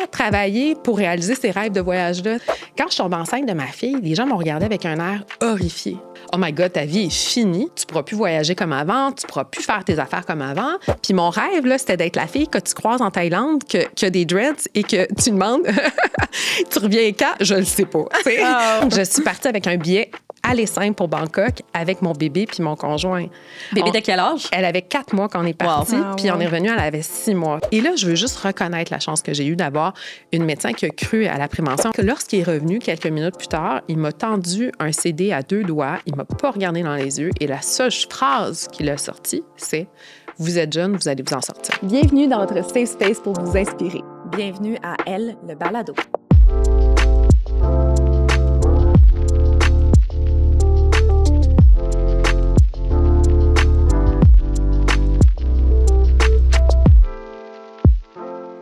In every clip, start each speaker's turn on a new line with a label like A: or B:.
A: très travaillé pour réaliser ces rêves de voyage-là. Quand je tombe enceinte de ma fille, les gens m'ont regardé avec un air horrifié. Oh my God, ta vie est finie. Tu pourras plus voyager comme avant. Tu pourras plus faire tes affaires comme avant. Puis mon rêve, là, c'était d'être la fille que tu croises en Thaïlande, qui a des dreads et que tu demandes tu reviens quand? Je le sais pas. Oh. Je suis partie avec un billet aller simple pour Bangkok avec mon bébé puis mon conjoint.
B: Bébé de quel âge?
A: Elle avait 4 mois quand on est parti,
B: Wow.
A: puis on est revenu, elle avait 6 mois. Et là, je veux juste reconnaître la chance que j'ai eue d'avoir une médecin qui a cru à la prévention. Lorsqu'il est revenu quelques minutes plus tard, il m'a tendu un CD à 2 doigts, il m'a pas regardé dans les yeux et la seule phrase qu'il a sortie, c'est « Vous êtes jeune, vous allez vous en sortir ».
C: Bienvenue dans votre safe space pour vous inspirer.
B: Bienvenue à Elle, le balado.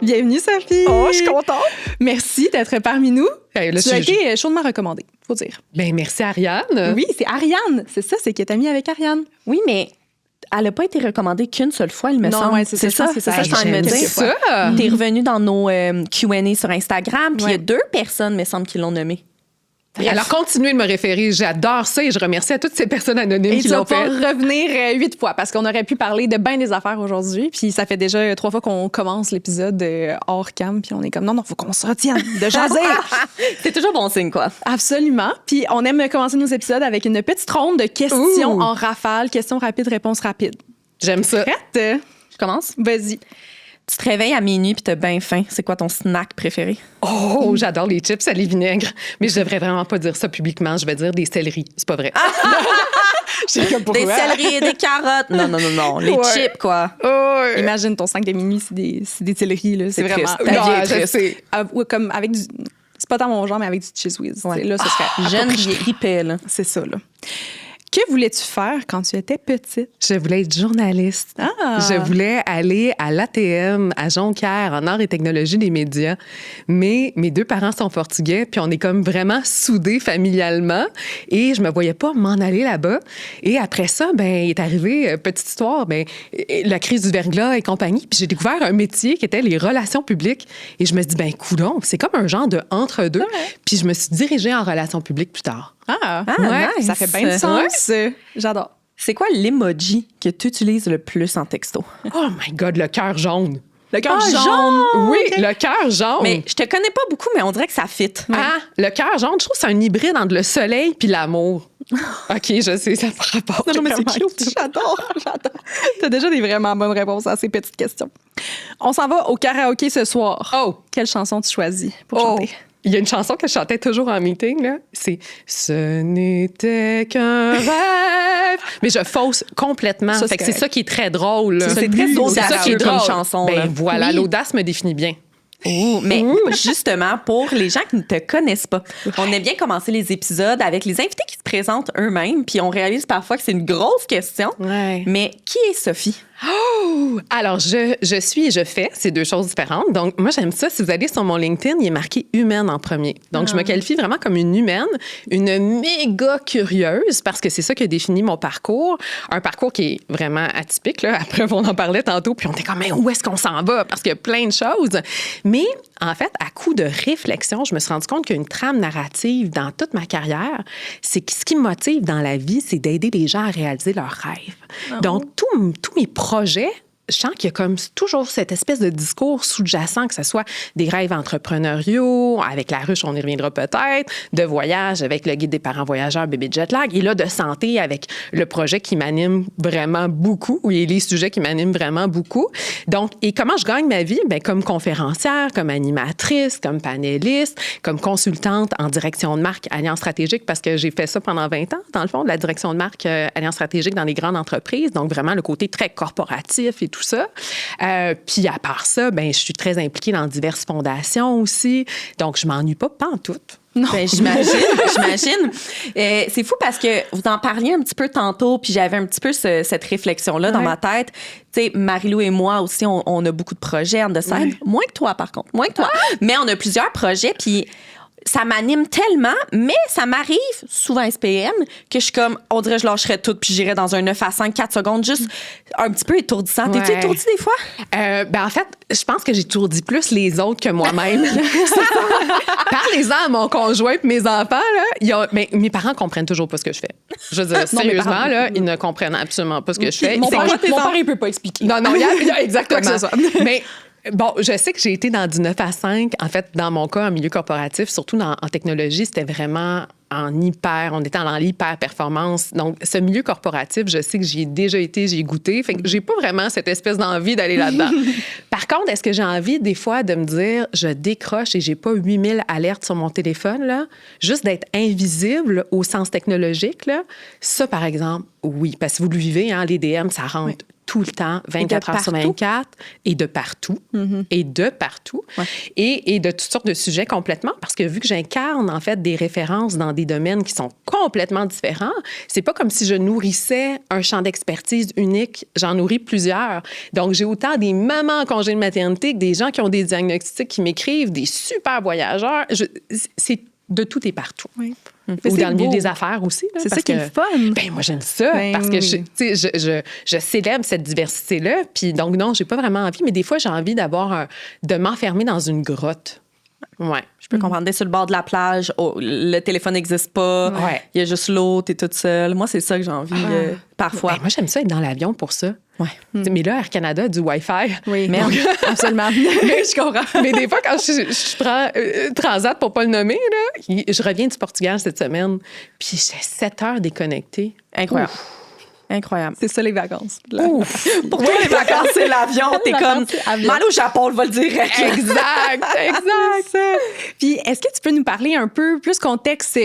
C: Bienvenue, Sophie!
A: Oh, je suis contente!
C: Merci d'être parmi nous.
A: Hey, là,
C: Tu as été chaudement recommandée, faut dire.
A: Ben merci, Ariane.
C: Oui, c'est Ariane. C'est ça, c'est qu'elle est amie avec Ariane.
B: Oui, mais elle n'a pas été recommandée qu'une seule fois, il me semble.
C: Ouais, c'est ça,
B: je suis en train de me dire.
A: ça.
B: T'es revenu dans nos Q&A sur Instagram, puis il y a 2 personnes, me semble, qui l'ont nommée.
A: Alors, continuez de me référer. J'adore ça et je remercie à toutes ces personnes anonymes
C: Et
A: qui
C: tu vas
A: l'ont fait.
C: pouvoir revenir 8 fois parce qu'on aurait pu parler de bien des affaires aujourd'hui. Puis ça fait déjà 3 fois qu'on commence l'épisode hors cam. Puis on est comme non, faut qu'on se retienne de jaser.
B: C'est toujours bon signe, quoi.
C: Absolument. Puis on aime commencer nos épisodes avec une petite ronde de questions en rafale. Questions rapides, réponses rapides.
A: J'aime ça.
C: Prête?
B: Je commence?
C: Vas-y.
B: Tu te réveilles à minuit puis t'as bien faim. C'est quoi ton snack préféré?
A: Oh, j'adore les chips à les vinaigres. Mais je devrais vraiment pas dire ça publiquement. Je vais dire des céleris. C'est pas vrai.
B: Des céleris et des carottes. Non. Les chips, quoi.
A: Oh,
C: Imagine ton 5 de minuit, c'est des céleris. Là. C'est vraiment...
B: triste. Ta vie est triste.
C: Comme avec du... C'est pas tant mon genre, mais avec du cheese whiz.
B: Ouais.
C: Là, ce serait...
B: Jeune tripais, là.
C: C'est ça, là. Que voulais-tu faire quand tu étais petite?
A: Je voulais être journaliste.
C: Ah!
A: Je voulais aller à l'ATM, à Jonquière, en arts et technologies des médias. Mais mes 2 parents sont portugais, puis on est comme vraiment soudés familialement. Et je me voyais pas m'en aller là-bas. Et après ça, ben, il est arrivé, petite histoire, ben, la crise du verglas et compagnie. Puis j'ai découvert un métier qui était les relations publiques. Et je me suis dit, ben, coudonc, c'est comme un genre de entre-deux.
C: Ouais.
A: Puis je me suis dirigée en relations publiques plus tard.
C: Ouais,
B: nice.
C: ça fait bien de sens. J'adore.
B: C'est quoi l'emoji que tu utilises le plus en texto?
A: Oh my God, le cœur jaune.
C: Le cœur
A: Oui, le cœur jaune.
B: Mais je te connais pas beaucoup, mais on dirait que ça fit.
A: Ah, le cœur jaune, je trouve que c'est un hybride entre le soleil puis l'amour. OK, je sais, ça me rapporte.
C: Non, mais c'est
A: Vraiment
C: cute. J'adore. T'as déjà des vraiment bonnes réponses à ces petites questions. On s'en va au karaoké ce soir.
A: Oh!
C: Quelle chanson tu choisis pour chanter?
A: Il y a une chanson que je chantais toujours en meeting, là. C'est « Ce n'était qu'un rêve ». Mais je fausse complètement.
C: Ça,
A: Fait que c'est
C: correct.
A: ça qui est très drôle. Là.
B: C'est très audacieux comme
A: drôle.
B: chanson,
A: Ben
B: là.
A: voilà,
C: Oui.
A: l'audace me définit bien.
B: Mais justement, pour les gens qui ne te connaissent pas, on aime bien commencer les épisodes avec les invités qui se présentent eux-mêmes, puis on réalise parfois que c'est une grosse question.
A: Ouais.
B: Mais qui est Sophie?
A: Alors, je suis et je fais, c'est 2 choses différentes. Donc, moi, j'aime ça. Si vous allez sur mon LinkedIn, il est marqué humaine en premier. Donc, je me qualifie vraiment comme une humaine, une méga curieuse, parce que c'est ça qui a défini mon parcours. Un parcours qui est vraiment atypique, là. Après, on en parlait tantôt, puis on était comme, mais où est-ce qu'on s'en va? Parce qu'il y a plein de choses. Mais, en fait, à coup de réflexion, je me suis rendu compte qu'il y a une trame narrative dans toute ma carrière. C'est que ce qui me motive dans la vie, c'est d'aider les gens à réaliser leurs rêves. Donc, tous mes projets, je sens qu'il y a comme toujours cette espèce de discours sous-jacent, que ce soit des rêves entrepreneuriaux, avec la ruche, on y reviendra peut-être, de voyage avec le guide des parents voyageurs, bébé Jetlag, et là, de santé avec le projet qui m'anime vraiment beaucoup, ou les sujets qui m'animent vraiment beaucoup. Donc, et comment je gagne ma vie? Bien, comme conférencière, comme animatrice, comme panéliste, comme consultante en direction de marque Alliance stratégique, parce que j'ai fait ça pendant 20 ans, dans le fond, de la direction de marque Alliance stratégique dans les grandes entreprises. Donc, vraiment, le côté très corporatif et tout ça. Puis à part ça, ben je suis très impliquée dans diverses fondations aussi. Donc, je m'ennuie pas pantoute.
C: Non.
B: Ben, j'imagine. C'est fou parce que vous en parliez un petit peu tantôt, puis j'avais un petit peu cette réflexion-là dans ma tête. Tu sais, Marie-Lou et moi aussi, on a beaucoup de projets en the side. Moins que toi, par contre. Moins que toi. Mais on a plusieurs projets, puis ça m'anime tellement, mais ça m'arrive, souvent SPM, que je suis comme, on dirait que je lâcherais tout puis j'irais dans un 9 à 5, 4 secondes, juste un petit peu étourdissant. T'es-tu étourdie des fois?
A: En fait, je pense que j'étourdis plus les autres que moi-même. Parlez-en à mon conjoint et mes enfants. Là, mes parents comprennent toujours pas ce que je fais. Je veux dire, sérieusement, là, ils ne comprennent absolument pas ce que je fais.
C: Mon père, il peut pas expliquer.
A: Non, il y a exactement.
C: Quoi que ce soit.
A: Mais bon, je sais que j'ai été dans du 9 à 5. En fait, dans mon cas, en milieu corporatif, surtout en technologie, c'était vraiment on était dans l'hyper-performance. Donc, ce milieu corporatif, je sais que j'y ai déjà été, j'y ai goûté. Fait que j'ai pas vraiment cette espèce d'envie d'aller là-dedans. Par contre, est-ce que j'ai envie, des fois, de me dire, je décroche et j'ai pas 8000 alertes sur mon téléphone, là, juste d'être invisible au sens technologique, là? Ça, par exemple, oui. Parce que vous le vivez, hein, les DM, ça rentre tout le temps, 24 heures sur 24, et de partout, et de partout, et de toutes sortes de sujets complètement, parce que vu que j'incarne, en fait, des références dans des domaines qui sont complètement différents, c'est pas comme si je nourrissais un champ d'expertise unique, j'en nourris plusieurs. Donc, j'ai autant des mamans en congé de maternité que des gens qui ont des diagnostics qui m'écrivent, des super voyageurs. C'est de tout et partout.
C: Oui.
A: Ou dans le milieu des affaires aussi. Là,
C: c'est ça qui est le fun.
A: Ben, moi, j'aime ça parce que je célèbre cette diversité-là. Puis donc, non, j'ai pas vraiment envie, mais des fois, j'ai envie de m'enfermer dans une grotte. Ouais.
B: Je peux comprendre. D'être sur le bord de la plage, le téléphone n'existe pas, il y a juste l'eau, t'es toute seule. Moi, c'est ça que j'ai envie parfois.
A: Ben, moi, j'aime ça être dans l'avion pour ça.
B: Ouais.
A: Mais là, Air Canada a du Wi-Fi.
C: Oui, merde, absolument.
A: Mais je comprends. Mais des fois, quand je prends Transat pour pas le nommer, là, je reviens du Portugal cette semaine, puis j'ai 7 heures déconnectée.
B: Incroyable.
A: Ouf.
B: Incroyable.
C: C'est ça, les vacances.
B: Pour toi, les vacances, c'est l'avion. T'es comme, mal au Japon, on va le dire.
A: Exact.
C: Puis, est-ce que tu peux nous parler un peu plus contexte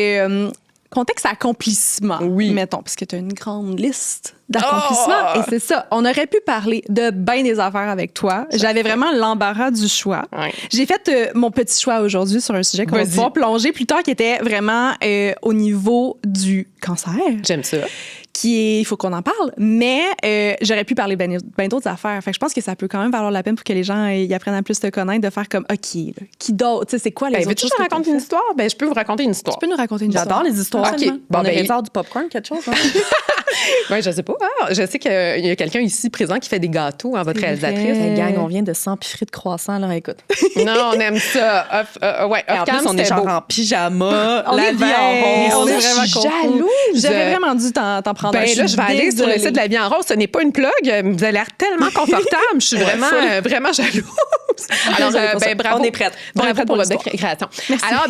C: accomplissement, mettons, parce que tu as une grande liste d'accomplissements. Et c'est ça, on aurait pu parler de bien des affaires avec toi. J'avais vraiment l'embarras du choix. Ouais. J'ai fait mon petit choix aujourd'hui sur un sujet qu'on va pouvoir plonger plus tard, qui était vraiment au niveau du cancer.
A: J'aime ça.
C: Il faut qu'on en parle, mais j'aurais pu parler bien d'autres affaires. Fait que je pense que ça peut quand même valoir la peine pour que les gens y apprennent à plus te connaître, de faire comme, OK, là, qui d'autre? Tu sais, c'est quoi les autres choses?
A: Veux-tu que je raconte une histoire? Ben, je peux vous raconter une histoire.
C: Tu peux nous raconter une histoire?
B: J'adore les histoires.
A: OK.
B: Bon, on est du popcorn, quelque chose. Hein?
A: Oui, je sais pas. Je sais qu'il y a quelqu'un ici présent qui fait des gâteaux, votre réalisatrice.
B: Hey, gang, on vient de s'empiffrer de croissants, là, écoute.
A: Non, on aime ça.
B: En plus, on est genre en pyjama, la vie en rose.
A: On est vraiment jalouse.
C: J'aurais vraiment dû t'en prendre un.
A: Là, je vais aller sur le site de La Vie en rose. Ce n'est pas une plug. Vous avez l'air tellement confortable. Je suis vraiment jalouse. Alors, bravo.
B: On est prête.
A: Bravo pour votre création.
C: Merci.
A: Alors,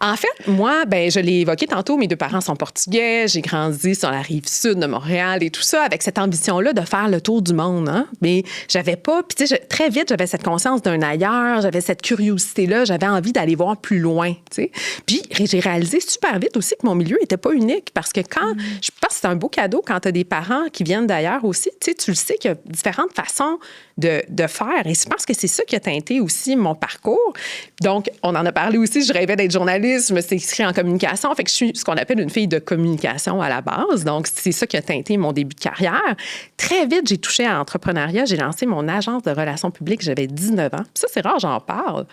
A: en fait, moi, je l'ai évoqué tantôt, mes 2 parents sont portugais. J'ai grandi sur la rive sud de Montréal et tout ça, avec cette ambition-là de faire le tour du monde. Hein? Mais j'avais pas... Puis, tu sais, très vite, j'avais cette conscience d'un ailleurs, j'avais cette curiosité-là, j'avais envie d'aller voir plus loin, tu sais. Puis, j'ai réalisé super vite aussi que mon milieu était pas unique, parce que je pense que c'est un beau cadeau quand tu as des parents qui viennent d'ailleurs aussi. Tu sais, tu le sais qu'il y a différentes façons de faire. Et je pense que c'est ça qui a teinté aussi mon parcours. Donc, on en a parlé aussi. Je rêvais d'être journaliste. Je me suis inscrite en communication. Fait que je suis ce qu'on appelle une fille de communication à la base. Donc, c'est ça qui a teinté mon début de carrière. Très vite, j'ai touché à l'entrepreneuriat. J'ai lancé mon agence de relations publiques. J'avais 19 ans. Puis ça, c'est rare, j'en parle.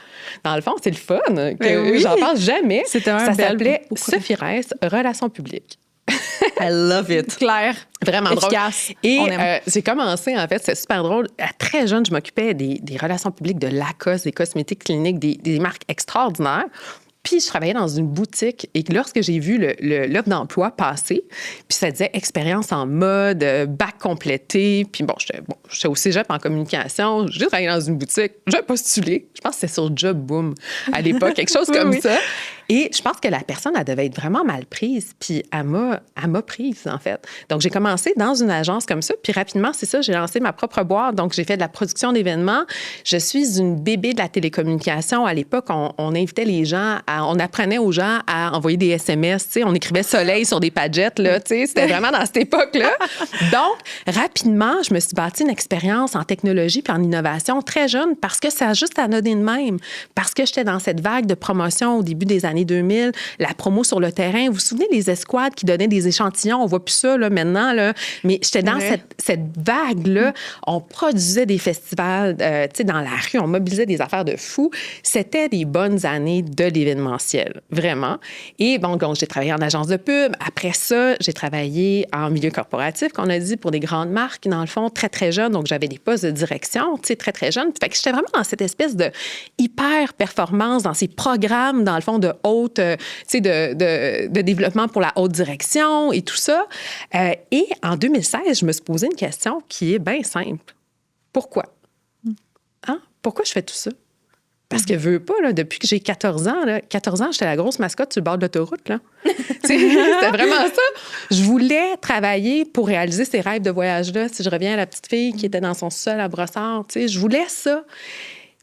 A: Dans le fond, c'est le fun. J'en parle jamais.
C: Ça
A: s'appelait Sophie Reiss, Relations publiques.
B: I love it.
C: Claire.
A: Vraiment
C: efficace.
A: Drôle. Et j'ai commencé, en fait, c'est super drôle. À très jeune, je m'occupais des relations publiques de Lacoste, des cosmétiques cliniques, des marques extraordinaires. Puis, je travaillais dans une boutique et lorsque j'ai vu l'offre d'emploi passer, puis ça disait expérience en mode, bac complété. Puis j'étais au cégep en communication. J'ai travaillé dans une boutique. J'ai postulé. Je pense que c'était sur Job Boom à l'époque, quelque chose comme ça. Et je pense que la personne, elle devait être vraiment mal prise. Puis elle m'a prise, en fait. Donc, j'ai commencé dans une agence comme ça. Puis rapidement, c'est ça, j'ai lancé ma propre boîte. Donc, j'ai fait de la production d'événements. Je suis une bébé de la télécommunication. À l'époque, on invitait les gens, on apprenait aux gens à envoyer des SMS. Tu sais, on écrivait soleil sur des padgettes, là. Tu sais, c'était vraiment dans cette époque-là. Donc, rapidement, je me suis bâti une expérience en technologie puis en innovation très jeune parce que ça a juste anodin de même. Parce que j'étais dans cette vague de promotion au début des années années 2000, la promo sur le terrain. Vous vous souvenez les escouades qui donnaient des échantillons? On voit plus ça là, maintenant, là. Mais j'étais dans cette vague-là. On produisait des festivals dans la rue, on mobilisait des affaires de fou. C'était des bonnes années de l'événementiel, vraiment. Et bon, donc, j'ai travaillé en agence de pub. Après ça, j'ai travaillé en milieu corporatif, qu'on a dit, pour des grandes marques, dans le fond, très, très jeune. Donc, j'avais des postes de direction, très, très jeune. Fait que j'étais vraiment dans cette espèce de hyper-performance, dans ces programmes, dans le fond, de haute, de développement pour la haute direction et tout ça. Et en 2016, je me suis posé une question qui est bien simple. Pourquoi? Hein? Pourquoi je fais tout ça? Parce que veux pas, là, depuis que j'ai 14 ans, j'étais la grosse mascotte sur le bord de l'autoroute. Là. C'était vraiment ça. Je voulais travailler pour réaliser ces rêves de voyage-là. Si je reviens à la petite fille qui était dans son sol à Brossard, je voulais ça.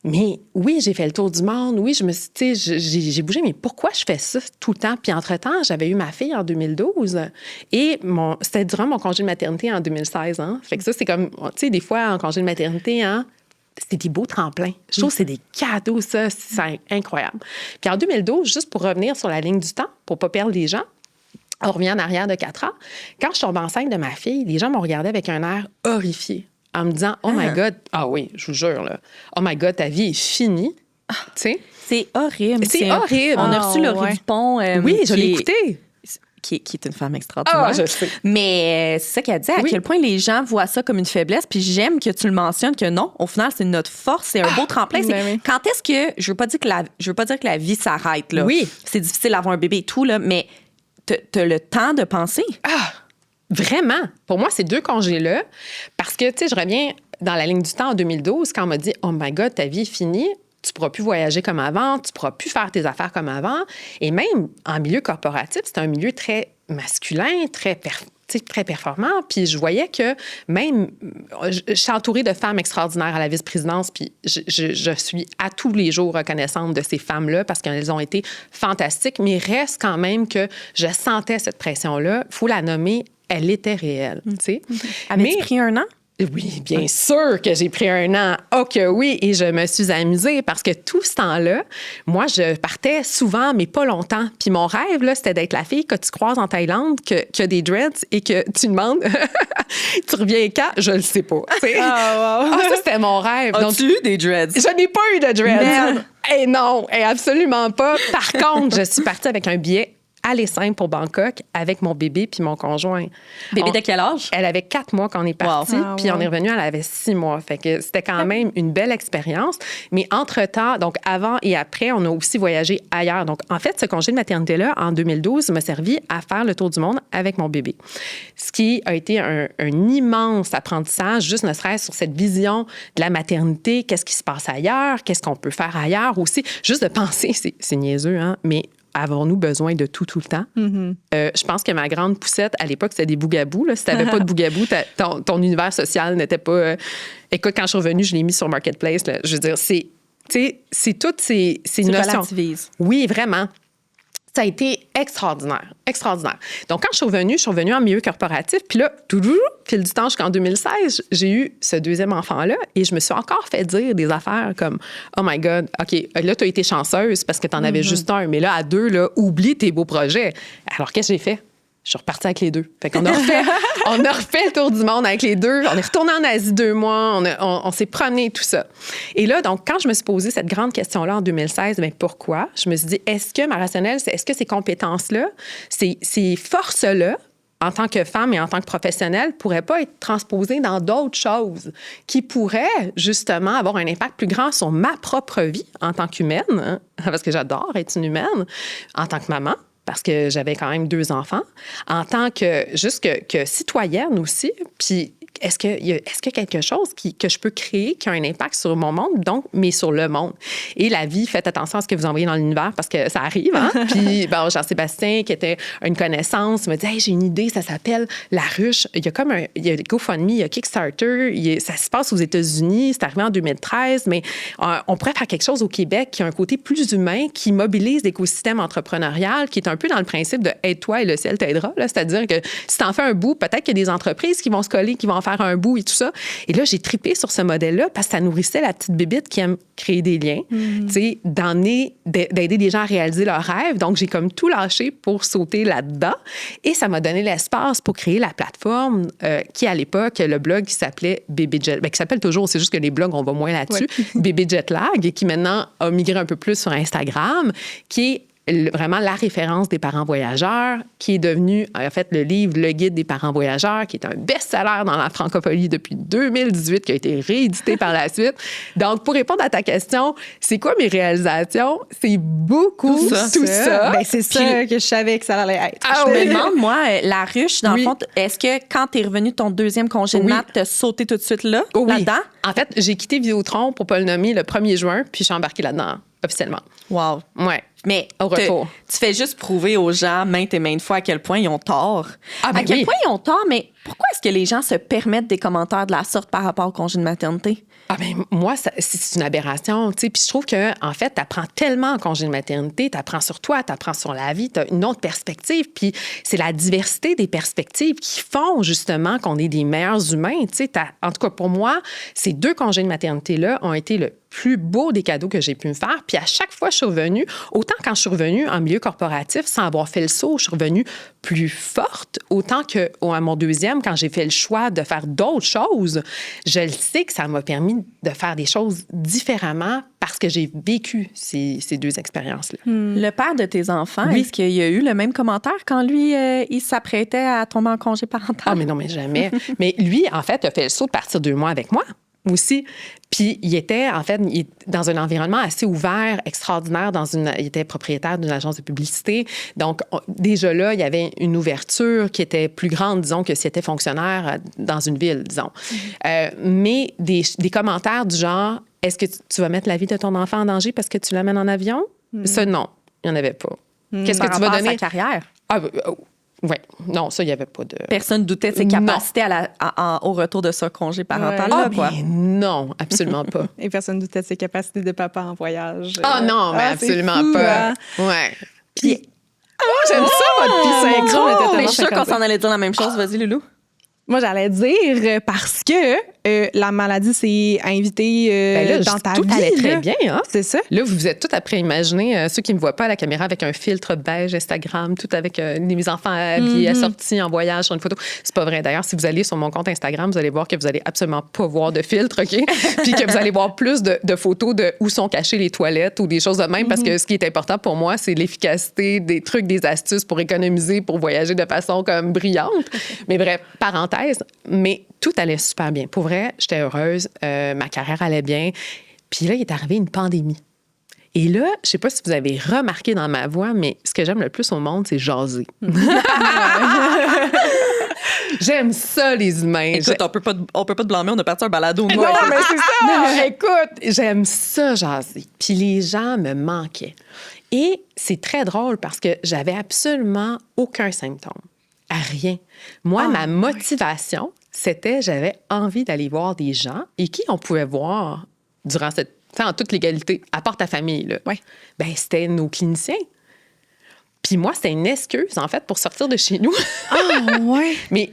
A: Mais oui, j'ai fait le tour du monde. Oui, je me suis, j'ai bougé. Mais pourquoi je fais ça tout le temps? Puis entre-temps, j'avais eu ma fille en 2012 et c'était durant mon congé de maternité en 2016. Hein? Fait que ça, c'est comme, tu sais, des fois, en congé de maternité, hein, c'est des beaux tremplins. Je trouve que c'est des cadeaux, ça. C'est incroyable. Puis en 2012, juste pour revenir sur la ligne du temps, pour ne pas perdre les gens, on revient en arrière de 4 ans. Quand je tombe enceinte de ma fille, les gens m'ont regardé avec un air horrifié en me disant « Oh my God! » Ah oui, je vous jure, là. « Oh my God, ta vie est finie. » Tu sais?
B: C'est horrible.
A: C'est horrible.
B: On a reçu Laurie Dupont.
A: Oui, je l'ai écouté.
B: Qui est une femme extraordinaire.
A: Ah, je sais.
B: Mais c'est ça qu'elle dit, à quel point les gens voient ça comme une faiblesse. Puis j'aime que tu le mentionnes, que non, au final, c'est notre force, c'est un beau tremplin. Quand est-ce que, je veux pas dire que la vie s'arrête, là.
A: Oui.
B: C'est difficile d'avoir un bébé et tout, là, mais t'as le temps de penser.
A: Ah, vraiment. Pour moi, ces 2 congés-là, parce que, tu sais, je reviens dans la ligne du temps en 2012, quand on m'a dit « Oh my God, ta vie est finie », tu ne pourras plus voyager comme avant, tu ne pourras plus faire tes affaires comme avant. Et même en milieu corporatif, c'est un milieu très masculin, très performant. Puis je voyais que même, je suis entourée de femmes extraordinaires à la vice-présidence, puis je suis à tous les jours reconnaissante de ces femmes-là parce qu'elles ont été fantastiques, mais reste quand même que je sentais cette pression-là. Il faut la nommer, elle était réelle. Tu sais.
B: Avais-tu pris un an?
A: Oui, bien sûr que j'ai pris un an. Oh que oui, et je me suis amusée parce que tout ce temps-là, moi, je partais souvent, mais pas longtemps. Puis mon rêve, là, c'était d'être la fille que tu croises en Thaïlande, qui a des dreads et que tu demandes « Tu reviens quand? » Je le sais pas. Ça, c'était mon rêve.
B: As-tu eu des dreads?
A: Je n'ai pas eu de dreads.
B: Merde.
A: Eh non, absolument pas. Par contre, je suis partie avec un billet aller simple pour Bangkok avec mon bébé puis mon conjoint.
B: Bébé de quel âge?
A: Elle avait 4 mois quand on est parti, puis on est revenu, elle avait 6 mois. Fait que c'était quand même une belle expérience. Mais entre-temps, donc avant et après, on a aussi voyagé ailleurs. Donc, en fait, ce congé de maternité-là, en 2012, m'a servi à faire le tour du monde avec mon bébé. Ce qui a été un immense apprentissage, juste ne serait-ce sur cette vision de la maternité, qu'est-ce qui se passe ailleurs, qu'est-ce qu'on peut faire ailleurs aussi. Juste de penser, c'est niaiseux, hein, mais avons-nous besoin de tout le temps? Mm-hmm. Je pense que ma grande poussette, à l'époque, c'était des bougabous. Là. Si tu n'avais pas de bougabous, ton univers social n'était pas... Écoute, quand je suis revenue, je l'ai mis sur Marketplace. Là. Je veux dire, c'est toutes ces notions.
B: Relativises.
A: Oui, vraiment. Ça a été extraordinaire, extraordinaire. Donc, quand je suis revenue en milieu corporatif, puis là, fil du temps jusqu'en 2016, j'ai eu ce 2e enfant-là et je me suis encore fait dire des affaires comme « Oh my God, OK, là, tu as été chanceuse parce que tu en avais juste un, mais là, à 2, là, oublie tes beaux projets. » Alors, qu'est-ce que j'ai fait? Je suis repartie avec les 2. Fait qu'on a refait le tour du monde avec les 2. On est retourné en Asie 2 mois. On s'est promené, tout ça. Et là, donc, quand je me suis posé cette grande question-là en 2016, bien, pourquoi? Je me suis dit, est-ce que ma rationnelle, est-ce que ces compétences-là, ces forces-là, en tant que femme et en tant que professionnelle, pourraient pas être transposées dans d'autres choses qui pourraient, justement, avoir un impact plus grand sur ma propre vie en tant qu'humaine, hein, parce que j'adore être une humaine, en tant que maman, parce que j'avais quand même 2 enfants, en tant que citoyenne aussi. Puis, est-ce qu'il y a quelque chose que je peux créer qui a un impact sur mon monde, donc, mais sur le monde? Et la vie, faites attention à ce que vous envoyez dans l'univers parce que ça arrive. Hein? Puis, Jean-Sébastien, qui était une connaissance, me dit « Hey, j'ai une idée, ça s'appelle La Ruche. » Il y a GoFundMe, il y a Kickstarter, ça se passe aux États-Unis, c'est arrivé en 2013, mais on pourrait faire quelque chose au Québec qui a un côté plus humain, qui mobilise l'écosystème entrepreneurial, qui est un peu dans le principe de « Aide-toi et le ciel t'aidera ». C'est-à-dire que si tu en fais un bout, peut-être qu'il y a des entreprises qui vont se coller, qui vont en faire faire un bout et tout ça. Et là, j'ai trippé sur ce modèle-là parce que ça nourrissait la petite bébite qui aime créer des liens, tu sais, d'aider les gens à réaliser leurs rêves. Donc, j'ai comme tout lâché pour sauter là-dedans. Et ça m'a donné l'espace pour créer la plateforme qui, à l'époque, le blog qui s'appelait Bébé Jet... qui s'appelle toujours, c'est juste que les blogs, on va moins là-dessus, Bébé Jetlag, et qui maintenant a migré un peu plus sur Instagram, qui est vraiment la référence des parents voyageurs, qui est devenu, en fait, le livre Le Guide des parents voyageurs, qui est un best-seller dans la francophonie depuis 2018, qui a été réédité par la suite. Donc, pour répondre à ta question, c'est quoi mes réalisations? C'est beaucoup tout ça.
C: Ben, c'est ça que je savais que ça allait être.
B: Je me demande, moi, la ruche, dans le fond, est-ce que quand t'es revenu de ton deuxième congé de maths, t'as sauté tout de suite là-dedans?
A: En fait, j'ai quitté Vidéotron, pour pas le nommer, le 1er juin, puis je suis embarquée là-dedans, officiellement.
B: Wow.
A: Ouais.
B: Mais
A: au retour.
B: Tu fais juste prouver aux gens maintes et maintes fois à quel point ils ont tort. À quel point ils ont tort, mais pourquoi est-ce que les gens se permettent des commentaires de la sorte par rapport au congé de maternité?
A: Moi, c'est une aberration, tu sais. Puis je trouve que, en fait, t'apprends tellement en congé de maternité, t'apprends sur toi, t'apprends sur la vie, t'as une autre perspective. Puis c'est la diversité des perspectives qui font justement qu'on est des meilleurs humains, tu sais. En tout cas, pour moi, ces 2 congés de maternité-là ont été le plus beau des cadeaux que j'ai pu me faire. Puis à chaque fois, je suis revenue, autant quand je suis revenue en milieu corporatif, sans avoir fait le saut, je suis revenue plus forte, autant qu'à mon deuxième, quand j'ai fait le choix de faire d'autres choses, je le sais que ça m'a permis de faire des choses différemment parce que j'ai vécu ces 2 expériences-là.
B: Le père de tes enfants, est-ce qu'il y a eu le même commentaire quand lui, il s'apprêtait à tomber en congé parental?
A: Ah, mais non, mais jamais. Mais lui, en fait, a fait le saut de partir 2 mois avec moi aussi. Puis il était, en fait, dans un environnement assez ouvert, extraordinaire. Il était propriétaire d'une agence de publicité. Donc, déjà là, il y avait une ouverture qui était plus grande, disons, que s'il était fonctionnaire dans une ville, disons. Mais des commentaires du genre, est-ce que tu vas mettre la vie de ton enfant en danger parce que tu l'amènes en avion? Ça, non, il n'y en avait pas.
B: Qu'est-ce que tu vas donner? À sa carrière?
A: Oui, non, ça, il n'y avait pas de...
B: Personne ne doutait de ses capacités au retour de ce congé parental-là, quoi.
A: Mais non, absolument pas.
C: Et personne ne doutait de ses capacités de papa en voyage.
A: Non, mais absolument fou, pas. Hein? Ouais.
C: Puis,
A: j'aime ça, votre
B: psychologue. Mais je suis sûre qu'on s'en allait dire la même chose. Vas-y, Loulou.
C: Moi, j'allais dire parce que la maladie s'est invitée dans ta vie.
A: Tout allait très bien, hein?
C: C'est ça.
A: Là, vous êtes tout après imaginer, ceux qui ne me voient pas à la caméra avec un filtre beige Instagram, tout avec mes enfants habillés, assortis en voyage sur une photo. C'est pas vrai. D'ailleurs, si vous allez sur mon compte Instagram, vous allez voir que vous allez absolument pas voir de filtre, OK? Puis que vous allez voir plus de photos de où sont cachées les toilettes ou des choses de même, parce que ce qui est important pour moi, c'est l'efficacité des trucs, des astuces pour économiser, pour voyager de façon comme brillante. Mais bref, parenthèse. Mais tout allait super bien. Pour vrai, j'étais heureuse. Ma carrière allait bien. Puis là, il est arrivé une pandémie. Et là, je sais pas si vous avez remarqué dans ma voix, mais ce que j'aime le plus au monde, c'est jaser. J'aime ça, les humains.
B: Écoute, on peut pas te blâmer, on a parti un balado.
A: Non, mais c'est ça! Non, écoute, j'aime ça, jaser. Puis les gens me manquaient. Et c'est très drôle parce que j'avais absolument aucun symptôme. À rien. Moi, ma motivation, c'était j'avais envie d'aller voir des gens et qui on pouvait voir durant cette... en toute légalité, à part ta famille, là.
C: Ouais.
A: Ben, c'était nos cliniciens. Puis moi, c'était une excuse, en fait, pour sortir de chez nous.
C: Ouais.
A: Mais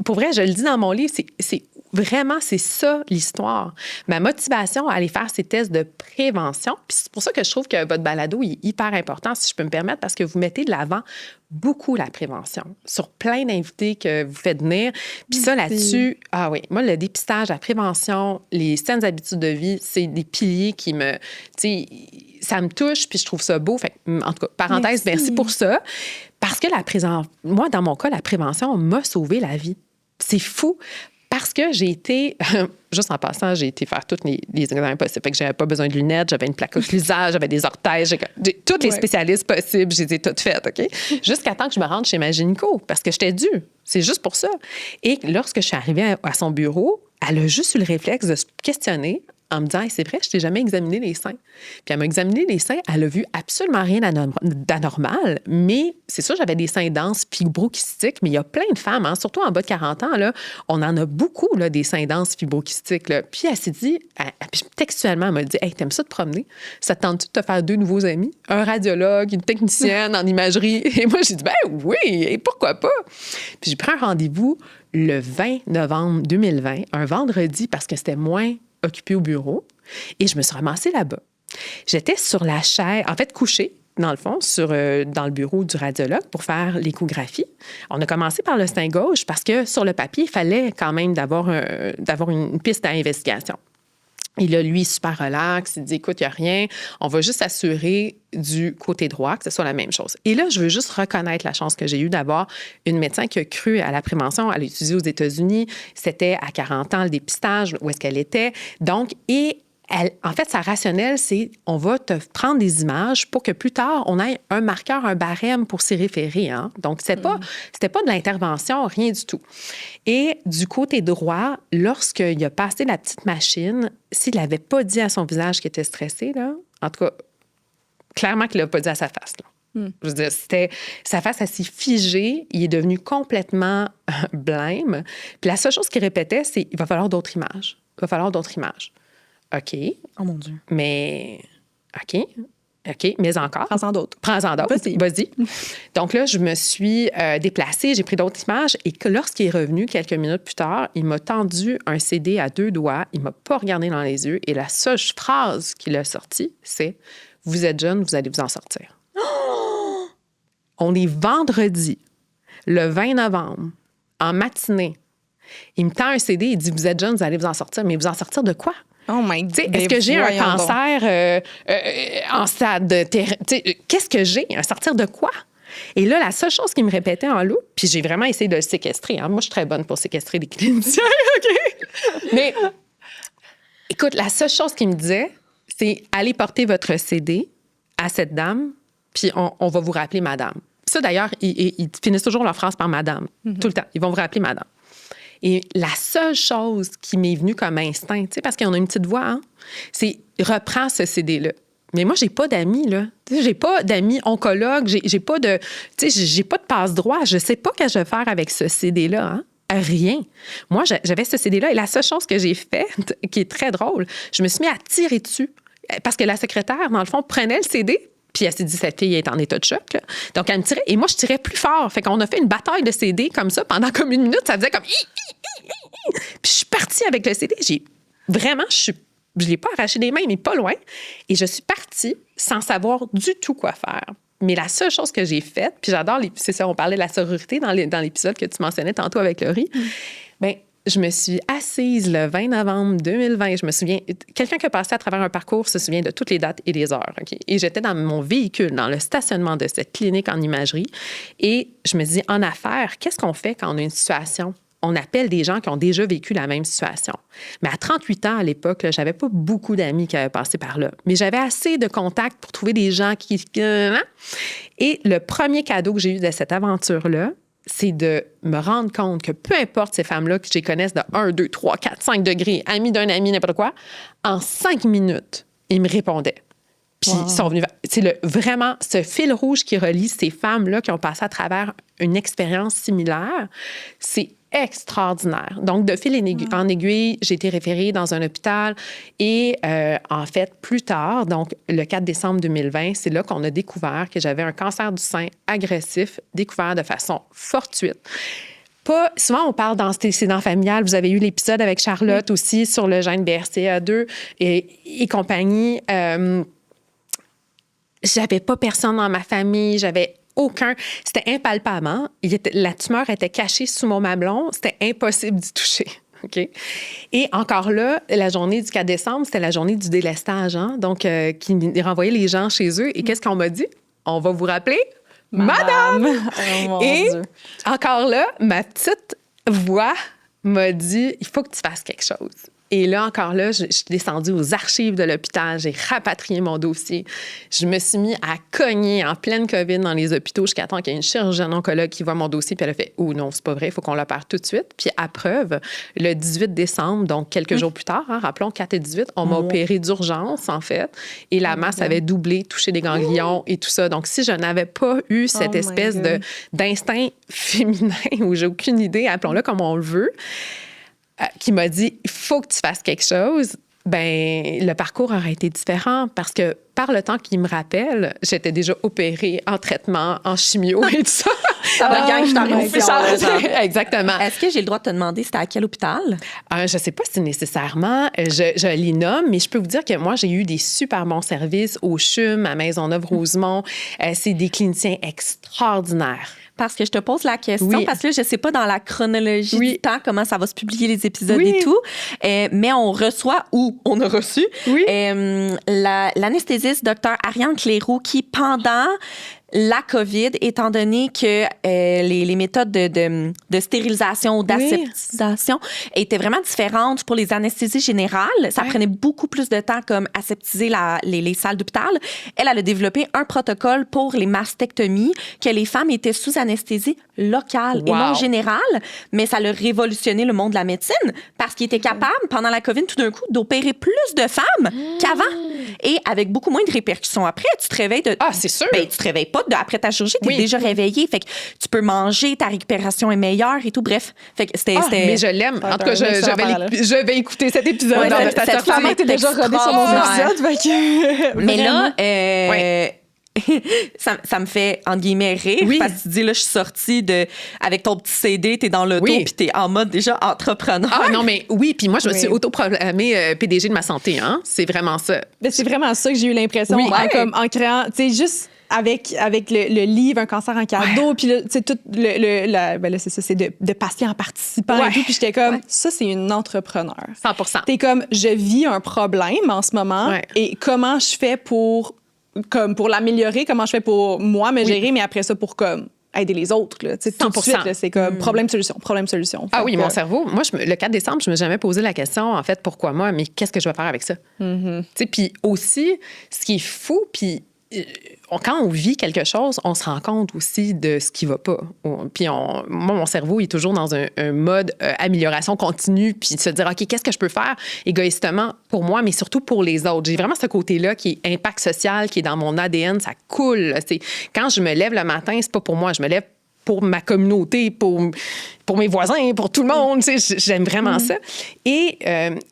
A: pour vrai, je le dis dans mon livre, c'est vraiment, c'est ça l'histoire. Ma motivation à aller faire ces tests de prévention, puis c'est pour ça que je trouve que votre balado est hyper important, si je peux me permettre, parce que vous mettez de l'avant beaucoup la prévention sur plein d'invités que vous faites venir. Puis ça, là-dessus, moi, le dépistage, la prévention, les saines habitudes de vie, c'est des piliers qui me... Tu sais, ça me touche, puis je trouve ça beau. Fait, en tout cas, parenthèse, merci pour ça. Parce que moi, dans mon cas, la prévention m'a sauvé la vie. C'est fou. Parce que j'ai été, juste en passant, j'ai été faire tous les examens possibles. Fait que j'avais pas besoin de lunettes, j'avais une plaque occlusale, j'avais des orthèses, j'ai tous les spécialistes possibles, je les ai toutes faites, OK? Jusqu'à temps que je me rende chez ma gynéco, parce que j'étais due. C'est juste pour ça. Et lorsque je suis arrivée à son bureau, elle a juste eu le réflexe de se questionner en me disant, hey, c'est vrai, je t'ai jamais examiné les seins. Puis elle m'a examiné les seins, elle a vu absolument rien d'anormal, mais c'est sûr, j'avais des seins denses, fibrokystiques, mais il y a plein de femmes, hein, surtout en bas de 40 ans, là, on en a beaucoup, là, des seins denses, fibrokystiques. Là. Puis elle s'est dit, textuellement, elle m'a dit, hey, t'aimes ça de promener? Ça te tente-tu de te faire 2 nouveaux amis? Un radiologue, une technicienne en imagerie? Et moi, j'ai dit, ben oui, et pourquoi pas? Puis j'ai pris un rendez-vous le 20 novembre 2020, un vendredi, parce que c'était moins occupée au bureau, et je me suis ramassée là-bas. J'étais sur la chaise, en fait couchée, dans le fond, dans le bureau du radiologue pour faire l'échographie. On a commencé par le sein gauche parce que sur le papier, il fallait quand même d'avoir une piste à investigation. Et là, lui, super relax, il dit, écoute, il n'y a rien, on va juste s'assurer du côté droit que ce soit la même chose. Et là, je veux juste reconnaître la chance que j'ai eue d'avoir une médecin qui a cru à la prévention. Elle a étudié aux États-Unis, c'était à 40 ans le dépistage, où est-ce qu'elle était. Donc, en fait, sa rationnelle, c'est on va te prendre des images pour que plus tard, on ait un marqueur, un barème pour s'y référer. Hein? Donc, c'était pas de l'intervention, rien du tout. Et du côté droit, lorsqu'il a passé la petite machine, s'il n'avait pas dit à son visage qu'il était stressé, là, en tout cas, clairement qu'il ne l'a pas dit à sa face. Là. Je veux dire, sa face, elle s'est figée. Il est devenu complètement blême. Puis la seule chose qu'il répétait, c'est il va falloir d'autres images. Il va falloir d'autres images. OK.
B: Oh mon Dieu.
A: Mais, OK, mais encore.
C: Prends-en d'autres.
A: Vas-y. Donc là, je me suis déplacée, j'ai pris d'autres images et lorsqu'il est revenu quelques minutes plus tard, il m'a tendu un CD à 2 doigts, il m'a pas regardé dans les yeux et la seule phrase qu'il a sortie, c'est « Vous êtes jeune, vous allez vous en sortir. » On est vendredi, le 20 novembre, en matinée. Il me tend un CD, il dit « Vous êtes jeune, vous allez vous en sortir. » Mais vous en sortir de quoi?
C: Oh my God.
A: Est-ce que j'ai un cancer en stade de qu'est-ce que j'ai? Un sortir de quoi? Et là, la seule chose qu'il me répétait en loup, puis j'ai vraiment essayé de le séquestrer. Hein? Moi, je suis très bonne pour séquestrer les cliniciens, OK? Mais écoute, la seule chose qu'il me disait, c'est allez porter votre CD à cette dame, puis on va vous rappeler madame. Ça, d'ailleurs, ils finissent toujours leur phrase par madame, tout le temps. Ils vont vous rappeler madame. Et la seule chose qui m'est venue comme instinct, tu sais, parce qu'on a une petite voix, hein, c'est reprends ce CD-là. Mais moi, j'ai pas d'amis, là. J'ai pas d'amis oncologues, j'ai pas de, tu sais, j'ai pas de passe-droit. Je sais pas ce que je vais faire avec ce CD-là, hein. Rien. Moi, j'avais ce CD-là et la seule chose que j'ai faite, qui est très drôle, je me suis mis à tirer dessus. Parce que la secrétaire, dans le fond, prenait le CD. Puis elle s'est dit, cette fille est en état de choc. Là. Donc, elle me tirait. Et moi, je tirais plus fort. Fait qu'on a fait une bataille de CD comme ça pendant comme 1 minute. Ça faisait comme... Puis je suis partie avec le CD. Je l'ai pas arraché des mains, mais pas loin. Et je suis partie sans savoir du tout quoi faire. Mais la seule chose que j'ai faite, puis j'adore, c'est ça, on parlait de la sororité dans l'épisode que tu mentionnais tantôt avec Laurie. Bien, je me suis assise le 20 novembre 2020. Je me souviens, quelqu'un qui a passé à travers un parcours se souvient de toutes les dates et les heures. Okay? Et j'étais dans mon véhicule, dans le stationnement de cette clinique en imagerie. Et je me dis, en affaires, qu'est-ce qu'on fait quand on a une situation? On appelle des gens qui ont déjà vécu la même situation. Mais à 38 ans, à l'époque, je n'avais pas beaucoup d'amis qui avaient passé par là. Mais j'avais assez de contacts pour trouver des gens qui... Et le premier cadeau que j'ai eu de cette aventure-là, c'est de me rendre compte que peu importe ces femmes-là que je les connaisse de 1, 2, 3, 4, 5 degrés, amis d'un ami, n'importe quoi, en 5 minutes, ils me répondaient. Puis ils sont venus... C'est vraiment ce fil rouge qui relie ces femmes-là qui ont passé à travers une expérience similaire. C'est extraordinaire. Donc, de fil en aiguille, j'ai été référée dans un hôpital et en fait, plus tard, donc le 4 décembre 2020, c'est là qu'on a découvert que j'avais un cancer du sein agressif, découvert de façon fortuite. Souvent, on parle d'antécédents familiales. Vous avez eu l'épisode avec Charlotte aussi sur le gène BRCA2 et compagnie. J'avais pas personne dans ma famille, j'avais aucun. C'était impalpable. Hein? La tumeur était cachée sous mon mamelon. C'était impossible d'y toucher. Okay? Et encore là, la journée du 4 décembre, c'était la journée du délestage. Hein? Donc, qui renvoyait les gens chez eux. Et qu'est-ce qu'on m'a dit? On va vous rappeler Madame!
C: Oh, mon
A: et
C: Dieu.
A: Encore là, ma petite voix m'a dit, il faut que tu fasses quelque chose. Et là, encore là, je suis descendue aux archives de l'hôpital, j'ai rapatrié mon dossier. Je me suis mis à cogner en pleine COVID dans les hôpitaux jusqu'à temps qu'il y ait une chirurgienne oncologue qui voit mon dossier, puis elle a fait « Oh non, c'est pas vrai, il faut qu'on l'opère tout de suite. » Puis à preuve, le 18 décembre, donc quelques jours plus tard, rappelons 4 et 18, on m'a opéré d'urgence, en fait, et la masse avait doublé, touché des ganglions et tout ça. Donc, si je n'avais pas eu cette espèce d'instinct féminin où j'ai aucune idée, appelons-le comme on le veut, qui m'a dit « Il faut que tu fasses quelque chose », ben le parcours aurait été différent parce que par le temps qu'il me rappelle, j'étais déjà opérée en traitement, en chimio et tout ça. Exactement.
B: Est-ce que j'ai le droit de te demander c'était à quel hôpital?
A: Je ne sais pas si nécessairement je les nomme, mais je peux vous dire que moi, j'ai eu des super bons services au CHUM, à Maisonneuve-Rosemont. C'est des cliniciens extraordinaires.
B: Parce que je te pose la question, parce que là, je ne sais pas dans la chronologie du temps comment ça va se publier les épisodes et tout, mais on reçoit, ou on a reçu, l'anesthésiste Dr. Ariane Cléroux qui, pendant la COVID, étant donné que les méthodes de stérilisation ou d'aseptisation étaient vraiment différentes pour les anesthésies générales, ça prenait beaucoup plus de temps comme aseptiser les salles d'hôpital. Elle a développé un protocole pour les mastectomies que les femmes étaient sous anesthésie locale et non générale, mais ça a révolutionné le monde de la médecine parce qu'il était capable, pendant la COVID, tout d'un coup, d'opérer plus de femmes qu'avant et avec beaucoup moins de répercussions après. Tu te réveilles de...
A: Ah, c'est sûr!
B: Ben, tu te réveilles pas après ta chirurgie, t'es déjà réveillé. Fait que tu peux manger, ta récupération est meilleure et tout. Bref, fait que c'était...
A: mais je l'aime. En tout cas, je vais écouter cet épisode.
B: Cette femme était déjà rodée sur mon épisode. Mais là... ça me fait, entre guillemets, rire parce que tu dis, là, je suis sortie avec ton petit CD, t'es dans l'auto puis t'es en mode déjà entrepreneur.
A: Ah non, mais puis moi, je me suis autoproclamée PDG de ma santé, hein. C'est vraiment ça.
C: Mais c'est vraiment ça que j'ai eu l'impression en créant, tu sais, juste avec le livre Un cancer en cadeau, puis là, tu sais, tout là, c'est ça, c'est de patients participants et tout, puis j'étais comme, ça, c'est une entrepreneur.
A: 100%.
C: T'es comme, je vis un problème en ce moment et comment je fais pour l'améliorer, comment je fais pour moi me gérer, mais après ça, pour aider les autres. Là. Tout de suite, là, c'est comme problème-solution.
A: Ah oui, mon cerveau. Moi, le 4 décembre, je ne me suis jamais posé la question, en fait, pourquoi moi, mais qu'est-ce que je vais faire avec ça? Puis aussi, ce qui est fou, puis quand on vit quelque chose, on se rend compte aussi de ce qui ne va pas. Puis moi, mon cerveau est toujours dans un mode amélioration continue, puis de se dire, OK, qu'est-ce que je peux faire égoïstement pour moi, mais surtout pour les autres. J'ai vraiment ce côté-là qui est impact social, qui est dans mon ADN, ça coule. Quand je me lève le matin, c'est pas pour moi, je me lève pour ma communauté, pour mes voisins, pour tout le monde. J'aime vraiment ça. Et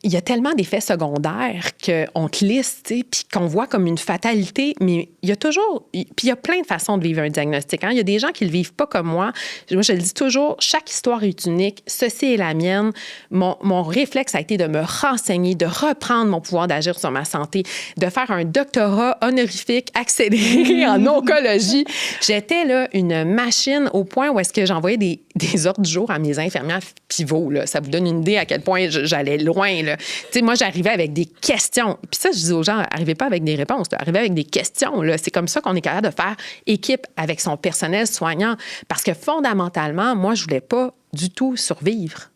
A: il y a tellement d'effets secondaires qu'on te liste, puis qu'on voit comme une fatalité, mais il y a toujours... Puis il y a plein de façons de vivre un diagnostic. Hein? Il y a des gens qui le vivent pas comme moi. Moi, je le dis toujours, chaque histoire est unique. Ceci est la mienne. Mon réflexe a été de me renseigner, de reprendre mon pouvoir d'agir sur ma santé, de faire un doctorat honorifique accéléré en oncologie. J'étais là une machine au point où est-ce que j'envoyais des ordres du jour à mes infirmières pivots. Là. Ça vous donne une idée à quel point j'allais loin. Là. Moi, j'arrivais avec des questions. Puis ça, je dis aux gens, arrivez pas avec des réponses. Arrivez avec des questions. Là. C'est comme ça qu'on est capable de faire équipe avec son personnel soignant. Parce que fondamentalement, moi, je voulais pas du tout survivre.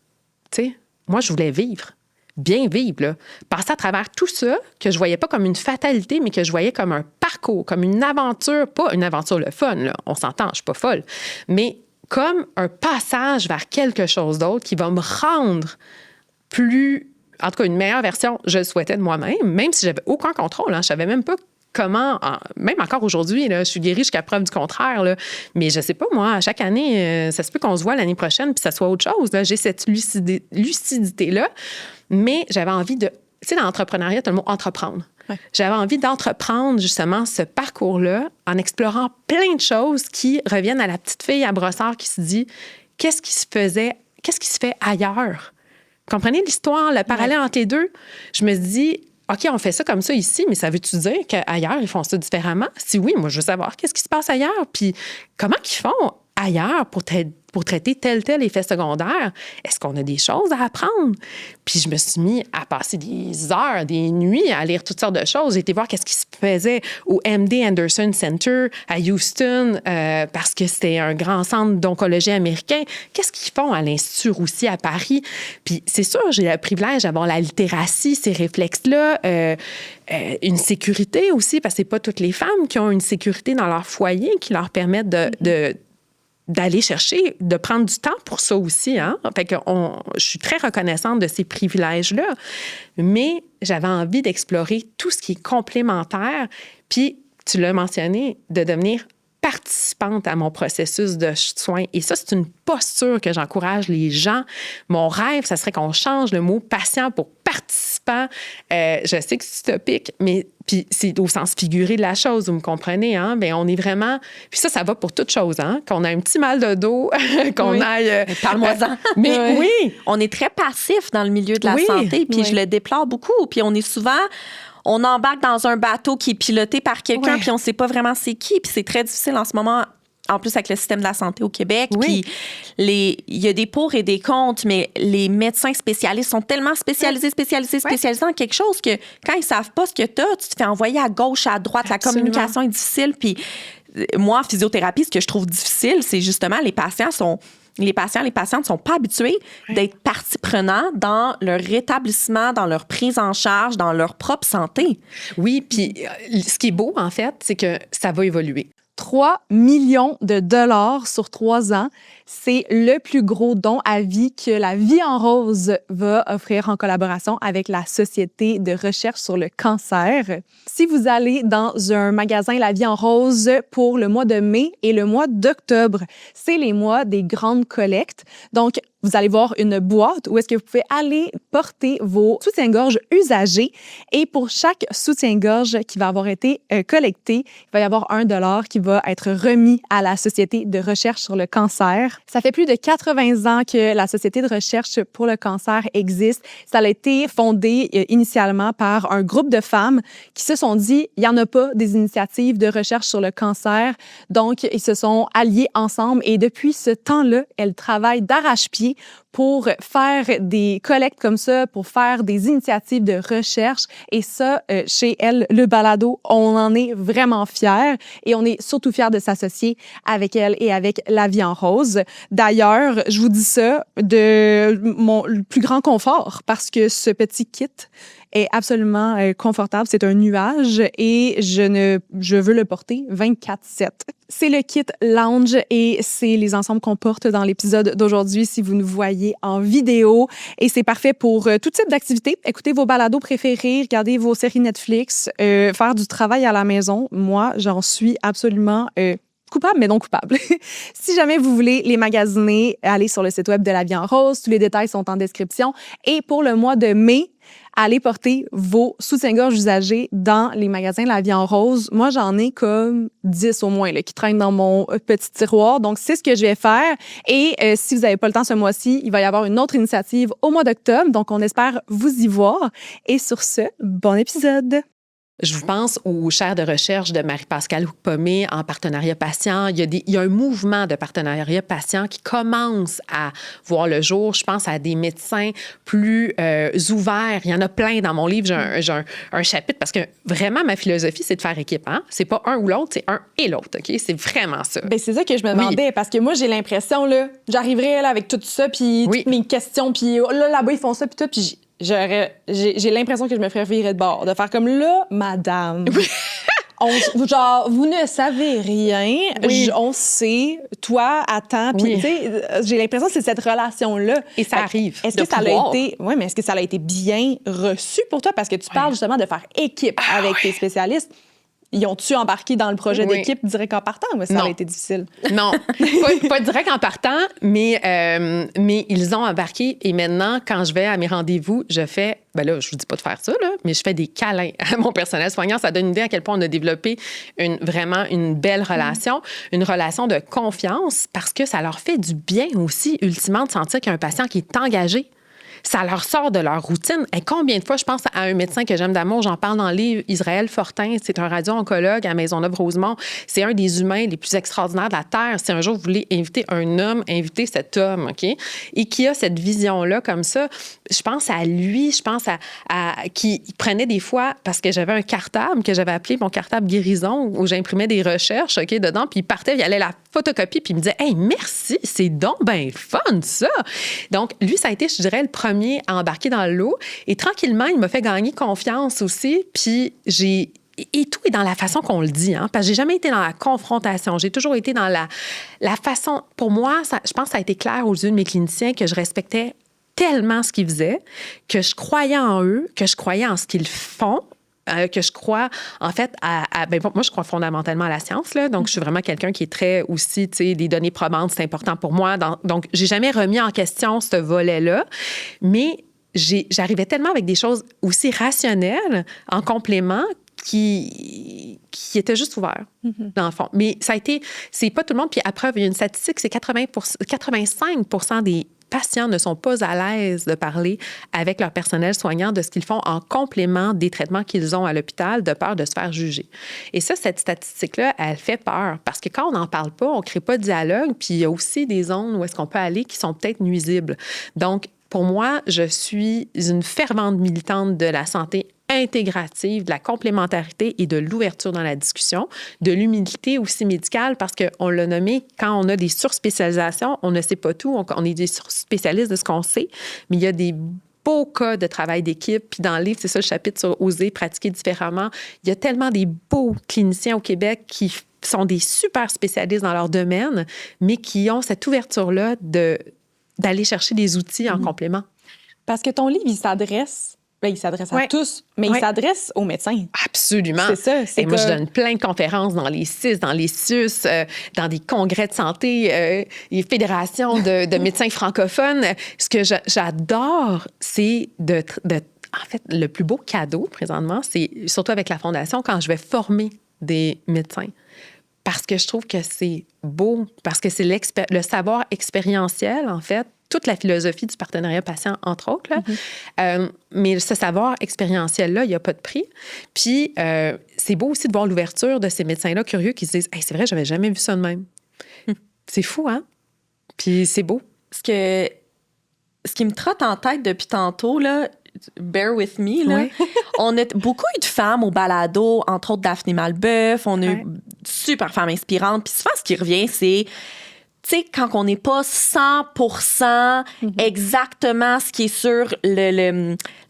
A: T'sais? Moi, je voulais vivre. Bien vivre, là. Passer à travers tout ça, que je voyais pas comme une fatalité, mais que je voyais comme un parcours, comme une aventure, pas une aventure le fun, là. On s'entend, je suis pas folle, mais comme un passage vers quelque chose d'autre qui va me rendre plus, en tout cas, une meilleure version, je le souhaitais de moi-même, même si j'avais aucun contrôle, hein. Je savais même pas comment, même encore aujourd'hui, là, je suis guérie jusqu'à preuve du contraire, là, mais je sais pas, moi, à chaque année, ça se peut qu'on se voit l'année prochaine puis ça soit autre chose. Là. J'ai cette lucidité-là, mais j'avais envie de... Tu sais, dans l'entrepreneuriat, tu as le mot « entreprendre ». Ouais. J'avais envie d'entreprendre justement ce parcours-là en explorant plein de choses qui reviennent à la petite fille à brossard qui se dit « Qu'est-ce qui se fait ailleurs? » Vous comprenez l'histoire, le parallèle entre les deux? Je me dis... OK, on fait ça comme ça ici, mais ça veut-tu dire qu'ailleurs, ils font ça différemment? Si oui, moi, je veux savoir qu'est-ce qui se passe ailleurs, puis comment ils font ailleurs pour pour traiter tel effet secondaire. Est-ce qu'on a des choses à apprendre? Puis je me suis mis à passer des heures, des nuits à lire toutes sortes de choses. J'ai été voir qu'est-ce qui se faisait au MD Anderson Center à Houston, parce que c'était un grand centre d'oncologie américain. Qu'est-ce qu'ils font à l'Institut Roussy à Paris? Puis c'est sûr, j'ai le privilège d'avoir la littératie, ces réflexes-là, une sécurité aussi, parce que c'est pas toutes les femmes qui ont une sécurité dans leur foyer qui leur permettent d'aller chercher, de prendre du temps pour ça aussi. Hein? Fait que je suis très reconnaissante de ces privilèges-là, mais j'avais envie d'explorer tout ce qui est complémentaire. Puis, tu l'as mentionné, de devenir participante à mon processus de soins. Et ça, c'est une posture que j'encourage les gens. Mon rêve, ça serait qu'on change le mot patient pour participant. Je sais que c'est utopique, mais puis c'est au sens figuré de la chose, vous me comprenez, hein? Bien, on est vraiment... Puis ça va pour toute chose, hein? Qu'on a un petit mal de dos, qu'on aille...
B: Parle-moi-en.
A: Mais oui!
B: On est très passif dans le milieu de la santé, puis je le déplore beaucoup. Puis on est souvent... On embarque dans un bateau qui est piloté par quelqu'un, puis on ne sait pas vraiment c'est qui. Puis c'est très difficile en ce moment, en plus avec le système de la santé au Québec. Puis il y a des pour et des contre, mais les médecins spécialistes sont tellement spécialisés dans quelque chose que quand ils ne savent pas ce que tu as, tu te fais envoyer à gauche, à droite. Absolument. La communication est difficile. Puis moi, en physiothérapie, ce que je trouve difficile, c'est justement les patientes ne sont pas habitués d'être partie prenante dans leur rétablissement, dans leur prise en charge, dans leur propre santé.
A: Oui, puis ce qui est beau, en fait, c'est que ça va évoluer.
C: 3 millions de dollars sur 3 ans, c'est le plus gros don à vie que la Vie en rose va offrir en collaboration avec la Société de recherche sur le cancer. Si vous allez dans un magasin La Vie en rose pour le mois de mai et le mois d'octobre, c'est les mois des grandes collectes. Donc, vous allez voir une boîte où est-ce que vous pouvez aller porter vos soutiens-gorge usagés. Et pour chaque soutien-gorge qui va avoir été collecté, il va y avoir $1 qui va être remis à la Société de recherche sur le cancer. Ça fait plus de 80 ans que la Société de recherche pour le cancer existe. Ça a été fondé initialement par un groupe de femmes qui se sont dit, il n'y en a pas des initiatives de recherche sur le cancer. Donc, ils se sont alliés ensemble et depuis ce temps-là, elles travaillent d'arrache-pied pour faire des collectes comme ça, pour faire des initiatives de recherche. Et ça, chez elle, le balado, on en est vraiment fiers et on est surtout fiers de s'associer avec elle et avec La Vie en rose. D'ailleurs, je vous dis ça de mon plus grand confort parce que ce petit kit est absolument confortable. C'est un nuage et je veux le porter 24/7. C'est le kit lounge et c'est les ensembles qu'on porte dans l'épisode d'aujourd'hui si vous nous voyez en vidéo. Et c'est parfait pour tout type d'activité. Écoutez vos balados préférés, regardez vos séries Netflix, faire du travail à la maison. Moi, j'en suis absolument... coupable, mais non coupable. Si jamais vous voulez les magasiner, allez sur le site web de La Vie en rose. Tous les détails sont en description. Et pour le mois de mai, allez porter vos soutiens-gorge usagés dans les magasins La Vie en rose. Moi, j'en ai comme 10 au moins là, qui traînent dans mon petit tiroir. Donc, c'est ce que je vais faire. Et si vous n'avez pas le temps ce mois-ci, il va y avoir une autre initiative au mois d'octobre. Donc, on espère vous y voir. Et sur ce, bon épisode!
A: Je vous pense aux chaires de recherche de Marie-Pascale Houck-Pomé en partenariat patient. Il y a un mouvement de partenariat patient qui commence à voir le jour. Je pense à des médecins plus ouverts. Il y en a plein dans mon livre. J'ai un chapitre parce que vraiment, ma philosophie, c'est de faire équipe. Hein? C'est pas un ou l'autre, c'est un et l'autre. OK? C'est vraiment ça.
C: Bien, c'est ça que je me demandais parce que moi, j'ai l'impression, là, j'arriverais là, avec tout ça, puis toutes mes questions, puis là-bas, ils font ça, puis tout, puis j'ai l'impression que je me ferais virer de bord, de faire comme là, madame. Genre, vous ne savez rien, on sait, toi, attends, puis tu sais, j'ai l'impression que c'est cette relation-là.
A: Et ça arrive.
C: Est-ce que ça a été, mais est-ce que ça a été bien reçu pour toi? Parce que tu parles justement de faire équipe avec tes spécialistes. Ils ont-tu embarqué dans le projet d'équipe direct en partant ou ça a été difficile?
A: Non, pas direct en partant, mais ils ont embarqué. Et maintenant, quand je vais à mes rendez-vous, je fais... Ben là, je vous dis pas de faire ça, là, mais je fais des câlins à mon personnel soignant. Ça donne une idée à quel point on a développé vraiment une belle relation, une relation de confiance parce que ça leur fait du bien aussi, ultimement, de sentir qu'il y a un patient qui est engagé. ça leur sort de leur routine. Et combien de fois, je pense à un médecin que j'aime d'amour, j'en parle dans le livre, Israël Fortin, c'est un radio-oncologue à Maisonneuve-Rosemont. C'est un des humains les plus extraordinaires de la Terre. Si un jour vous voulez inviter un homme, invitez cet homme, OK? Et qui a cette vision-là comme ça. Je pense à lui, je pense à qui prenait des fois, parce que j'avais un cartable que j'avais appelé mon cartable guérison, où j'imprimais des recherches, OK, dedans, puis il partait, il allait la photocopie, puis il me disait « Hey, merci, c'est donc bien fun, ça! » Donc, lui, ça a été, je dirais, le premier à embarquer dans l'eau. Et tranquillement, il m'a fait gagner confiance aussi, puis et tout est dans la façon qu'on le dit, hein, parce que j'ai jamais été dans la confrontation. J'ai toujours été dans la façon... Pour moi, je pense que ça a été clair aux yeux de mes cliniciens que je respectais tellement ce qu'ils faisaient, que je croyais en eux, que je croyais en ce qu'ils font, que je crois, en fait, moi, je crois fondamentalement à la science, là, donc je suis vraiment quelqu'un qui est très aussi, tu sais, des données probantes, c'est important pour moi. Donc, j'ai jamais remis en question ce volet-là, mais j'arrivais tellement avec des choses aussi rationnelles, en complément, qui était juste ouvert, dans le fond. Mais ça a été... C'est pas tout le monde. Puis à preuve, il y a une statistique, c'est 85% des patients ne sont pas à l'aise de parler avec leur personnel soignant de ce qu'ils font en complément des traitements qu'ils ont à l'hôpital, de peur de se faire juger. Et ça, cette statistique-là, elle fait peur. Parce que quand on n'en parle pas, on ne crée pas de dialogue. Puis il y a aussi des zones où est-ce qu'on peut aller qui sont peut-être nuisibles. Donc, pour moi, je suis une fervente militante de la santé intégrative, de la complémentarité et de l'ouverture dans la discussion, de l'humilité aussi médicale, parce qu'on l'a nommé, quand on a des surspécialisations, on ne sait pas tout, on est des spécialistes de ce qu'on sait, mais il y a des beaux cas de travail d'équipe. Puis dans le livre, c'est ça le chapitre sur oser pratiquer différemment. Il y a tellement des beaux cliniciens au Québec qui sont des super spécialistes dans leur domaine, mais qui ont cette ouverture-là d'aller chercher des outils en complément.
C: Parce que ton livre, il s'adresse à tous, mais il s'adresse aux médecins.
A: Absolument.
C: C'est ça.
A: Moi, je donne plein de conférences dans les CIS, dans les CIUS, dans des congrès de santé, les fédérations de médecins francophones. Ce que j'adore, c'est en fait, le plus beau cadeau présentement, c'est surtout avec la Fondation, quand je vais former des médecins. Parce que je trouve que c'est beau, parce que c'est le savoir expérientiel, en fait, toute la philosophie du partenariat patient, entre autres. Là. Mais ce savoir expérientiel-là, il n'y a pas de prix. Puis, c'est beau aussi de voir l'ouverture de ces médecins-là curieux qui se disent hey, « c'est vrai, j'avais jamais vu ça de même. » C'est fou, hein? Puis c'est beau.
B: Ce qui me trotte en tête depuis tantôt, là, bear with me, là. Oui. On a beaucoup eu de femmes au balado, entre autres Daphné Malbeuf. On a eu super femmes inspirantes. Puis souvent, ce qui revient, c'est... Tu sais, quand on n'est pas 100% exactement ce qui est sur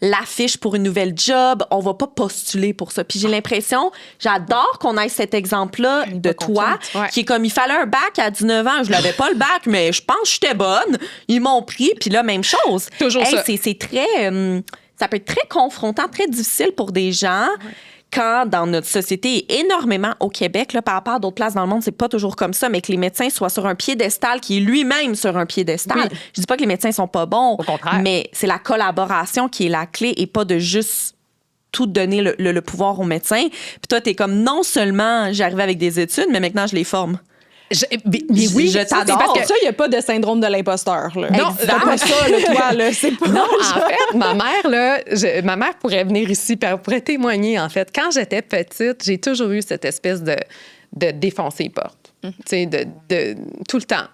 B: l'affiche pour une nouvelle job, on va pas postuler pour ça. Puis j'ai l'impression, j'adore qu'on ait cet exemple-là de toi, qui est comme, il fallait un bac à 19 ans. Je l'avais pas le bac, mais je pense que j'étais bonne. Ils m'ont pris, puis là, même chose.
A: Toujours ça.
B: C'est très... ça peut être très confrontant, très difficile pour des gens. Quand dans notre société, énormément au Québec, là, par rapport à d'autres places dans le monde, c'est pas toujours comme ça, mais que les médecins soient sur un piédestal qui est lui-même sur un piédestal. Oui. Je dis pas que les médecins sont pas bons,
A: au contraire,
B: mais c'est la collaboration qui est la clé et pas de juste tout donner le pouvoir aux médecins. Puis toi, t'es comme, non seulement j'arrive avec des études, mais maintenant je les forme.
A: Mais oui,
B: je t'adore.
C: Parce que ça, il n'y a pas de syndrome de l'imposteur. Là.
A: Non,
C: c'est pas ça, là, toi. Là, c'est pas
A: non, en fait, ma mère pourrait venir ici, puis elle pourrait témoigner, en fait. Quand j'étais petite, j'ai toujours eu cette espèce de défoncer les portes. Tu sais, de tout le temps.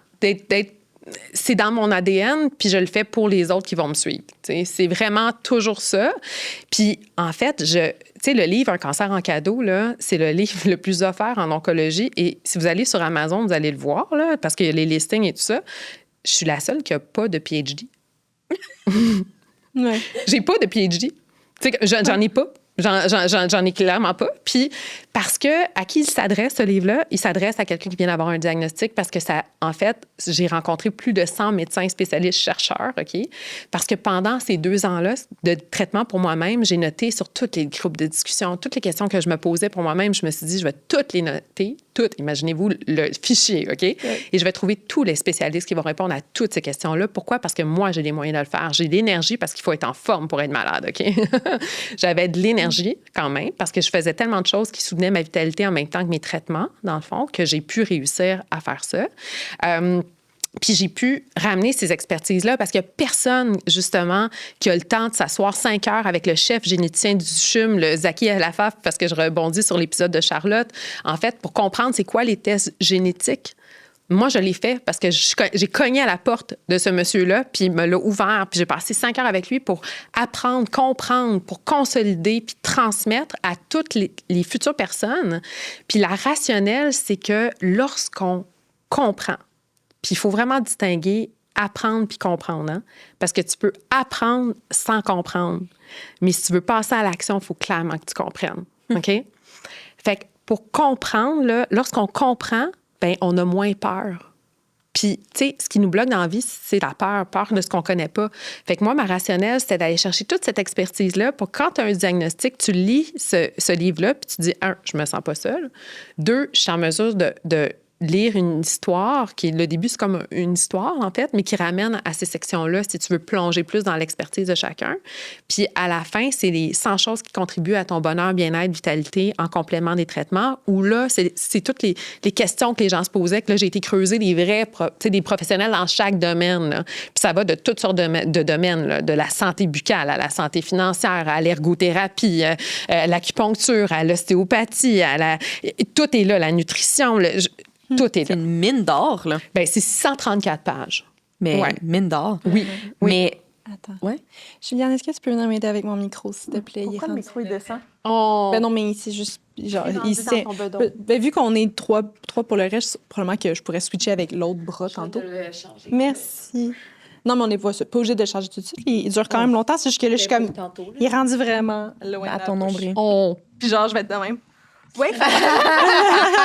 A: C'est dans mon ADN, puis je le fais pour les autres qui vont me suivre. T'sais, c'est vraiment toujours ça. Puis, en fait, tu sais, le livre « Un cancer en cadeau », là, c'est le livre le plus offert en oncologie. Et si vous allez sur Amazon, vous allez le voir, là, parce qu'il y a les listings et tout ça. Je suis la seule qui n'a pas de PhD.
C: Ouais.
A: J'ai pas de PhD. Tu sais, j'en ai pas. J'en ai clairement pas. Puis, parce que à qui il s'adresse, ce livre-là? Il s'adresse à quelqu'un qui vient d'avoir un diagnostic parce que ça, en fait, j'ai rencontré plus de 100 médecins spécialistes chercheurs, OK? Parce que pendant ces 2 ans-là de traitement pour moi-même, j'ai noté sur tous les groupes de discussion, toutes les questions que je me posais pour moi-même, je me suis dit, je vais toutes les noter, toutes. Imaginez-vous le fichier, OK? Oui. Et je vais trouver tous les spécialistes qui vont répondre à toutes ces questions-là. Pourquoi? Parce que moi, j'ai les moyens de le faire. J'ai de l'énergie parce qu'il faut être en forme pour être malade, OK? J'avais de l'énergie quand même, parce que je faisais tellement de choses qui soutenaient ma vitalité en même temps que mes traitements, dans le fond, que j'ai pu réussir à faire ça. Puis j'ai pu ramener ces expertises-là parce qu'il n'y a personne, justement, qui a le temps de s'asseoir 5 heures avec le chef généticien du CHUM, le Zaki Alafaf, parce que je rebondis sur l'épisode de Charlotte, en fait, pour comprendre c'est quoi les tests génétiques. Moi, je l'ai fait parce que j'ai cogné à la porte de ce monsieur-là, puis il me l'a ouvert, puis j'ai passé 5 heures avec lui pour apprendre, comprendre, pour consolider, puis transmettre à toutes les futures personnes. Puis la rationnelle, c'est que lorsqu'on comprend, puis il faut vraiment distinguer apprendre puis comprendre, hein? Parce que tu peux apprendre sans comprendre. Mais si tu veux passer à l'action, il faut clairement que tu comprennes. OK? Fait que pour comprendre, là, lorsqu'on comprend, bien, on a moins peur. Puis, tu sais, ce qui nous bloque dans la vie, c'est la peur de ce qu'on connaît pas. Fait que moi, ma rationnelle, c'était d'aller chercher toute cette expertise-là pour quand tu as un diagnostic, tu lis ce livre-là, puis tu dis, 1, je me sens pas seule. 2, je suis en mesure de lire une histoire qui, le début, c'est comme une histoire, en fait, mais qui ramène à ces sections-là si tu veux plonger plus dans l'expertise de chacun. Puis, à la fin, c'est les 100 choses qui contribuent à ton bonheur, bien-être, vitalité, en complément des traitements, où là, c'est toutes les questions que les gens se posaient, que là, j'ai été creuser des professionnels dans chaque domaine, là. Puis ça va de toutes sortes de domaines, là, de la santé buccale à la santé financière, à l'ergothérapie, l'acupuncture, à l'ostéopathie, tout est là, la nutrition, tout est là.
B: C'est une mine d'or, là.
A: Bien, c'est 634 pages.
B: Mais
A: Ouais.
B: mine d'or.
A: Oui.
B: Mais,
C: Attends.
B: ouais.
C: Juliane, est-ce que tu peux venir m'aider avec mon micro, s'il te plaît?
B: Pourquoi le micro, il descend?
A: Oh.
C: Ben non, mais ici, juste, genre, ici.
B: dans ton bedon.
C: Ben, vu qu'on est trois pour le reste, probablement que je pourrais switcher avec l'autre bras tantôt. Merci. Non, mais on n'est pas obligé de le changer tout de suite. Il dure quand même longtemps. C'est juste que là, je suis comme. Il est rendu vraiment loin.
B: À
C: de
B: ton
C: la bouche.
B: nombril.
A: Oh.
C: Puis genre, je vais être de même. Oui.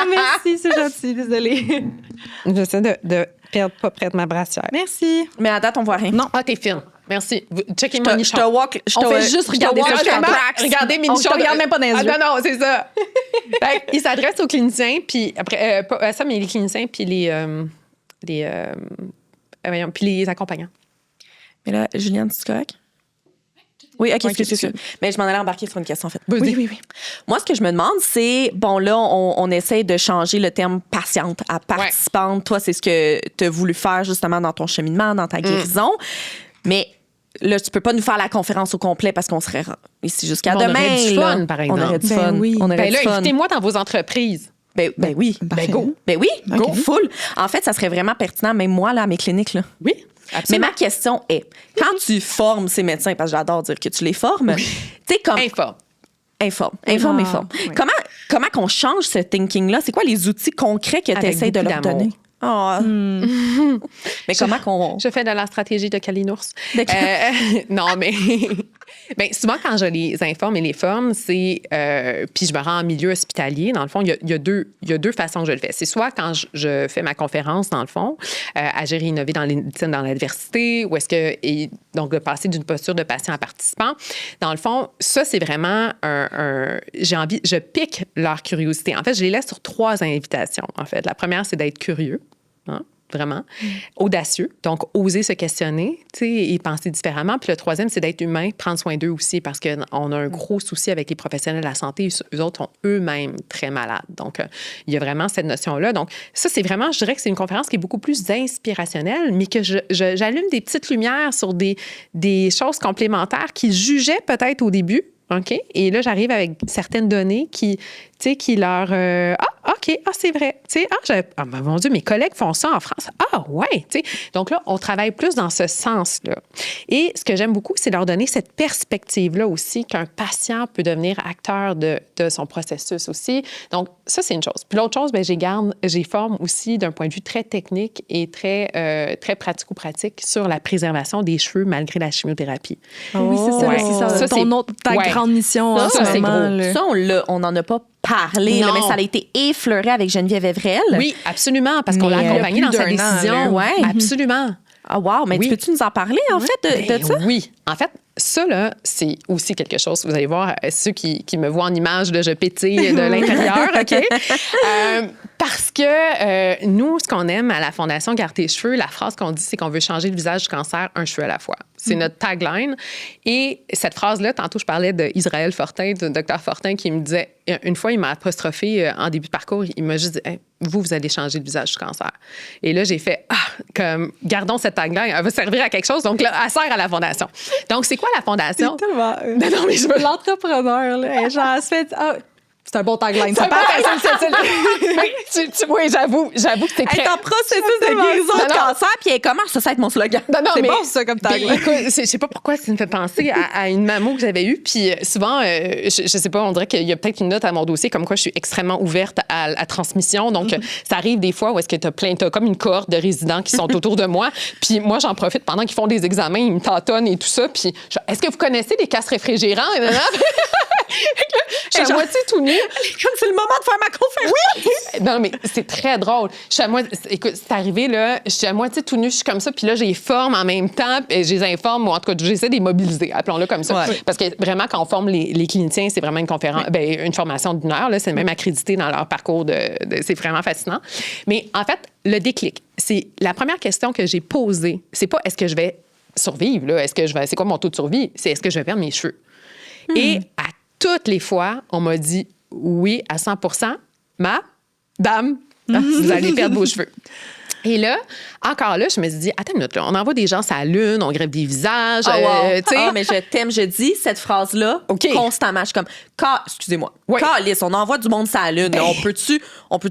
C: Merci, c'est gentil. Désolée.
A: J'essaie de perdre pas près de ma brassière.
C: Merci.
B: Mais à date, on voit rien.
C: Non.
A: Ah, t'es fine. Merci. Checkez
B: Je
A: mon
B: te
A: nichon.
B: walk.
C: On fait juste regarder ça.
A: Regardez mes
C: On
A: nichons.
C: te regarde même pas dans les yeux.
A: Non, c'est ça. Il s'adresse aux cliniciens, puis après, pas ça, mais les cliniciens, puis puis les accompagnants.
B: Mais là, Juliane, c'est correct? Oui, OK, excuse. Mais je m'en allais embarquer sur une question, en fait.
A: Oui.
B: Moi, ce que je me demande, c'est, bon, là, on essaie de changer le terme patiente à participante. Toi, c'est ce que tu as voulu faire, justement, dans ton cheminement, dans ta guérison. Mais là, tu peux pas nous faire la conférence au complet parce qu'on serait ici jusqu'à demain.
A: On aurait du fun,
B: là.
A: par exemple.
B: On aurait du
C: Ben
B: fun.
C: oui.
B: On aurait
A: Ben
B: du
A: là,
B: fun.
A: invitez-moi dans vos entreprises.
B: Ben oui.
C: Parfait.
A: go.
B: Ben oui, go,
C: OK.
B: full. En fait, ça serait vraiment pertinent, même moi, là, à mes cliniques, là.
A: Oui,
B: Mais
A: absolument.
B: ma question est, quand tu formes ces médecins, parce que j'adore dire que tu les formes, tu sais, comme...
A: Informe.
B: Informe.
C: Oui.
B: Comment qu'on change ce thinking-là? C'est quoi les outils concrets que tu
A: Avec
B: essaies de
A: beaucoup
B: leur
A: d'amour.
B: donner? Ah. Mais comment qu'on...
A: Je fais de la stratégie de Kalinours.
B: De-
A: Non, mais ben, souvent, quand je les informe et les forme, c'est... puis je me rends en milieu hospitalier. Dans le fond, il y a deux façons que je le fais. C'est soit quand je fais ma conférence, dans le fond, Agir et innover dans l'adversité, ou est-ce que... Et donc, de passer d'une posture de patient à participant. Dans le fond, ça, c'est vraiment j'ai envie... Je pique leur curiosité. En fait, je les laisse sur 3 invitations, en fait. La première, c'est d'être curieux. Hein? Vraiment. Audacieux, donc oser se questionner, tu sais, et penser différemment. Puis le troisième, c'est d'être humain, prendre soin d'eux aussi, parce qu'on a un gros souci avec les professionnels de la santé. Eux autres sont eux-mêmes très malades. Donc, il y a vraiment cette notion-là. Donc, ça, c'est vraiment, je dirais que c'est une conférence qui est beaucoup plus inspirationnelle, mais que j'allume des petites lumières sur des choses complémentaires qu'ils jugeaient peut-être au début. OK? Et là, j'arrive avec certaines données qui leur... OK, c'est vrai. Ben, mon Dieu, mes collègues font ça en France. Ah, ouais, tu sais. Donc là, on travaille plus dans ce sens-là. Et ce que j'aime beaucoup, c'est leur donner cette perspective-là aussi qu'un patient peut devenir acteur de son processus aussi. Donc, ça, c'est une chose. Puis l'autre chose, ben, j'ai forme aussi d'un point de vue très technique et très pratico-pratique sur la préservation des cheveux malgré la chimiothérapie.
C: Oui, c'est ça.
A: Ouais.
C: C'est ça.
A: Ça,
C: Ta
A: ouais.
C: grande mission en ce
A: c'est
C: moment.
A: gros.
C: là.
B: Ça, on n'en a pas parlé, là,
A: Non.
B: mais ça a été effleuré avec Geneviève Evrel.
A: Oui, absolument, parce qu'on
B: Mais,
A: l'a accompagné
C: il y a
A: dans sa
C: plus d'un an,
A: décision.
B: là. Ouais.
A: Absolument.
B: Ah, wow, mais
A: Oui.
B: peux-tu nous en parler, en fait, de
A: Ben
B: ça?
A: oui. En fait, ça, là, c'est aussi quelque chose. Vous allez voir, ceux qui me voient en image, là, je pétille de l'intérieur, OK? Parce que nous, ce qu'on aime à la Fondation Garde tes cheveux, la phrase qu'on dit, c'est qu'on veut changer le visage du cancer un cheveu à la fois. C'est notre tagline. Et cette phrase-là, tantôt, je parlais d'Israël Fortin, du docteur Fortin, qui me disait, une fois, il m'a apostrophé en début de parcours, il m'a juste dit, hey, vous allez changer le visage du cancer. Et là, j'ai fait, comme, gardons cette tagline, elle va servir à quelque chose. Donc là, elle sert à la Fondation. Donc, c'est quoi la Fondation?
C: C'est tellement...
A: Non, mais je veux
C: l'entrepreneur, là. Genre, c'est un bon tagline. Ça
A: oui, j'avoue que c'est
B: Elle est en processus de guérison de cancer, puis elle est comment? Ça va être mon slogan.
C: C'est bon, ça, comme tagline.
A: Écoute, je sais pas pourquoi ça me fait penser à une mammo que j'avais eue. Puis souvent, je sais pas, on dirait qu'il y a peut-être une note à mon dossier comme quoi je suis extrêmement ouverte à la transmission. Donc, ça arrive des fois où est-ce que t'as comme une cohorte de résidents qui sont autour de moi. Puis moi, j'en profite pendant qu'ils font des examens, ils me tâtonnent et tout ça. Puis, est-ce que vous connaissez les casses réfrigérants? Je suis à moitié tout nue.
B: Comme c'est le moment de faire ma conférence.
A: Oui! Non, mais c'est très drôle. Écoute, c'est arrivé, là, je suis à moitié tout nue, je suis comme ça, puis là, je les forme en même temps, et je les informe, ou en tout cas, j'essaie de les mobiliser, appelons-le comme ça. Ouais. Parce que vraiment, quand on forme les cliniciens, c'est vraiment une conférence, une formation d'une heure, là, c'est même accrédité dans leur parcours, c'est vraiment fascinant. Mais en fait, le déclic, c'est la première question que j'ai posée, c'est pas est-ce que je vais survivre, là, c'est quoi mon taux de survie? C'est est-ce que je vais perdre mes cheveux? Et à toutes les fois, on m'a dit oui à 100 Madame, vous allez perdre vos cheveux. Et là, encore là, je me suis dit, attends une minute, là, on envoie des gens sur la Lune, on greffe des visages.
B: Mais je t'aime, je dis cette phrase-là constamment. Je suis comme, excusez-moi, Calice, on envoie du monde sur la Lune. On peut-tu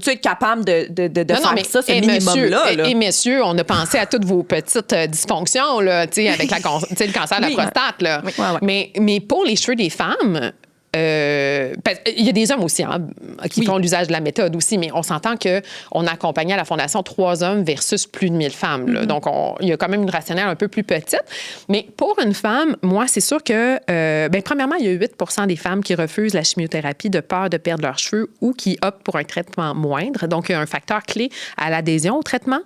B: être capable de faire ça, ce minimum-là?
A: Et messieurs, on a pensé à toutes vos petites dysfonctions, là, avec le cancer de la prostate. Là. Oui. Mais pour les cheveux des femmes, il y a des hommes aussi qui font l'usage de la méthode aussi, mais on s'entend qu'on a accompagné à la Fondation 3 hommes versus plus de 1000 femmes. Là. Donc, il y a quand même une rationnelle un peu plus petite. Mais pour une femme, moi, c'est sûr que, premièrement, il y a 8 des femmes qui refusent la chimiothérapie de peur de perdre leurs cheveux ou qui optent pour un traitement moindre. Donc, il y a un facteur clé à l'adhésion au traitement,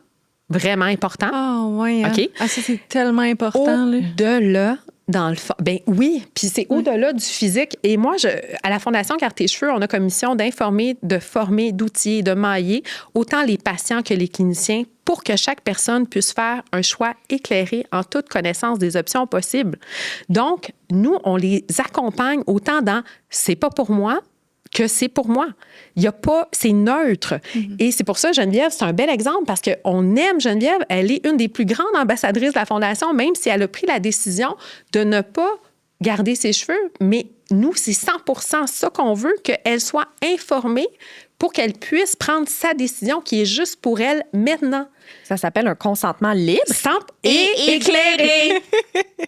A: vraiment important.
C: Ah, oui.
A: OK?
C: Ah, ça, c'est tellement important.
A: Au-delà dans le fond. Ben oui, puis c'est au-delà du physique. Et moi, à la Fondation Garde tes cheveux, on a comme mission d'informer, de former, d'outiller, de mailler autant les patients que les cliniciens pour que chaque personne puisse faire un choix éclairé en toute connaissance des options possibles. Donc, nous, on les accompagne autant dans « c'est pas pour moi », que c'est pour moi. Il y a pas, c'est neutre. Et c'est pour ça, Geneviève, c'est un bel exemple parce qu'on aime Geneviève. Elle est une des plus grandes ambassadrices de la Fondation, même si elle a pris la décision de ne pas garder ses cheveux. Mais nous, c'est 100% ça qu'on veut, qu'elle soit informée pour qu'elle puisse prendre sa décision qui est juste pour elle maintenant.
B: Ça s'appelle un consentement libre,
A: simple et éclairé.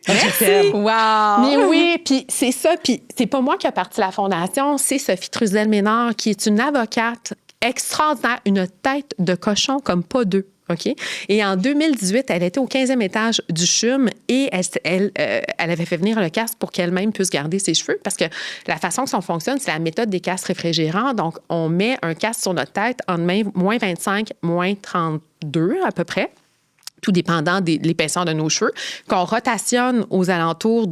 B: Merci.
C: Wow.
A: Mais oui, puis c'est ça. Puis c'est pas moi qui a parti la Fondation, c'est Sophie Truzel-Ménard, qui est une avocate extraordinaire, une tête de cochon comme pas deux. OK? Et en 2018, elle était au 15e étage du CHUM et elle avait fait venir le casque pour qu'elle-même puisse garder ses cheveux parce que la façon que ça fonctionne, c'est la méthode des casques réfrigérants. Donc, on met un casque sur notre tête en moins 25, moins 32 à peu près, tout dépendant de l'épaisseur de nos cheveux, qu'on rotationne aux alentours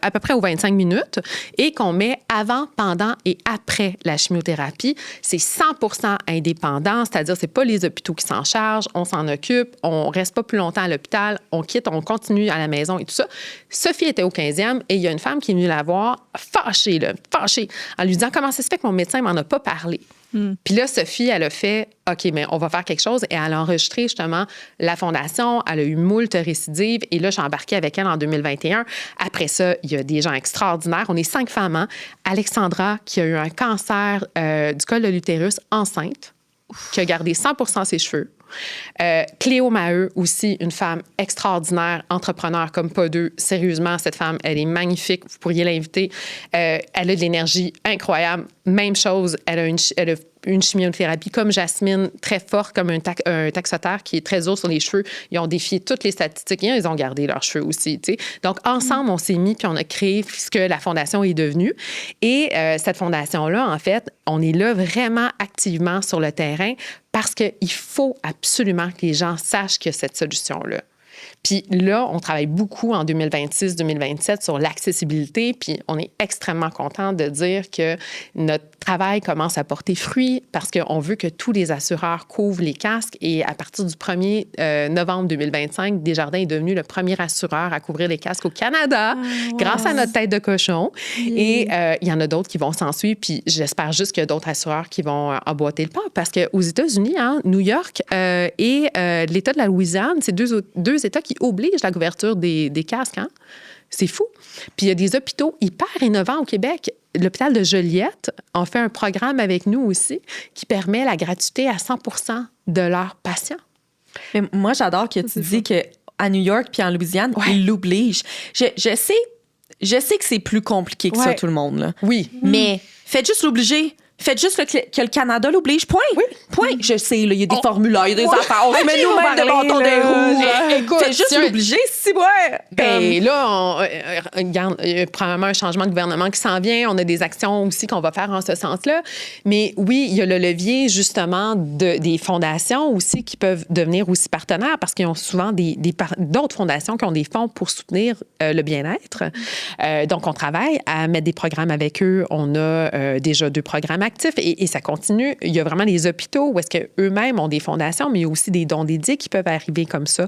A: à peu près aux 25 minutes et qu'on met avant, pendant et après la chimiothérapie. C'est 100% indépendant, c'est-à-dire c'est pas les hôpitaux qui s'en chargent, on s'en occupe, on reste pas plus longtemps à l'hôpital, on quitte, on continue à la maison et tout ça. Sophie était au 15e et il y a une femme qui est venue la voir fâchée, en lui disant « Comment ça se fait que mon médecin m'en a pas parlé? » Puis là, Sophie, elle a fait « OK, mais on va faire quelque chose. » Et elle a enregistré justement la Fondation. Elle a eu moult récidives. Et là, j'ai embarqué avec elle en 2021. Après ça, il y a des gens extraordinaires. On est 5 femmes. Hein? Alexandra, qui a eu un cancer du col de l'utérus, enceinte, qui a gardé 100% ses cheveux. Cléo Maheu, aussi une femme extraordinaire, entrepreneur comme pas deux. Sérieusement, cette femme, elle est magnifique. Vous pourriez l'inviter. Elle a de l'énergie incroyable. Même chose, elle a une chimiothérapie comme Jasmine, très forte, comme un taxotaire qui est très dur sur les cheveux. Ils ont défié toutes les statistiques et ils ont gardé leurs cheveux aussi. T'sais. Donc, ensemble, on s'est mis puis on a créé ce que la Fondation est devenue. Et cette Fondation-là, en fait, on est là vraiment activement sur le terrain parce qu'il faut absolument que les gens sachent qu'il y a cette solution-là. Puis là, on travaille beaucoup en 2026-2027 sur l'accessibilité, puis on est extrêmement content de dire que notre travail commence à porter fruit parce qu'on veut que tous les assureurs couvrent les casques et à partir du 1er novembre 2025, Desjardins est devenu le premier assureur à couvrir les casques au Canada grâce à notre tête de cochon. Et il y en a d'autres qui vont s'en suivre, puis j'espère juste qu'il y a d'autres assureurs qui vont emboîter le pas parce qu'aux États-Unis, New York et l'État de la Louisiane, c'est deux États qui obligent la couverture des casques. C'est fou. Puis il y a des hôpitaux hyper innovants au Québec. L'hôpital de Joliette a fait un programme avec nous aussi qui permet la gratuité à 100% de leurs patients.
B: Mais moi, j'adore que tu dis qu'à New York puis en Louisiane, ils l'obligent. Je sais que c'est plus compliqué que ça, tout le monde. Là.
A: Oui.
B: Mais faites juste l'obliger. Faites juste que le Canada l'oblige. Point. Oui. Point. Je sais, il y a des formulaires, il y a des affaires. On se met nous-mêmes de bâton des roues.
A: Écoute,
B: faites juste l'obliger, si
A: Et là, regarde, il y a probablement un changement de gouvernement qui s'en vient. On a des actions aussi qu'on va faire en ce sens-là. Mais oui, il y a le levier, justement, des fondations aussi qui peuvent devenir aussi partenaires parce qu'ils ont souvent d'autres fondations qui ont des fonds pour soutenir le bien-être. Donc, on travaille à mettre des programmes avec eux. On a déjà 2 programmes actifs et ça continue. Il y a vraiment des hôpitaux où est-ce qu'eux-mêmes ont des fondations, mais il y a aussi des dons dédiés qui peuvent arriver comme ça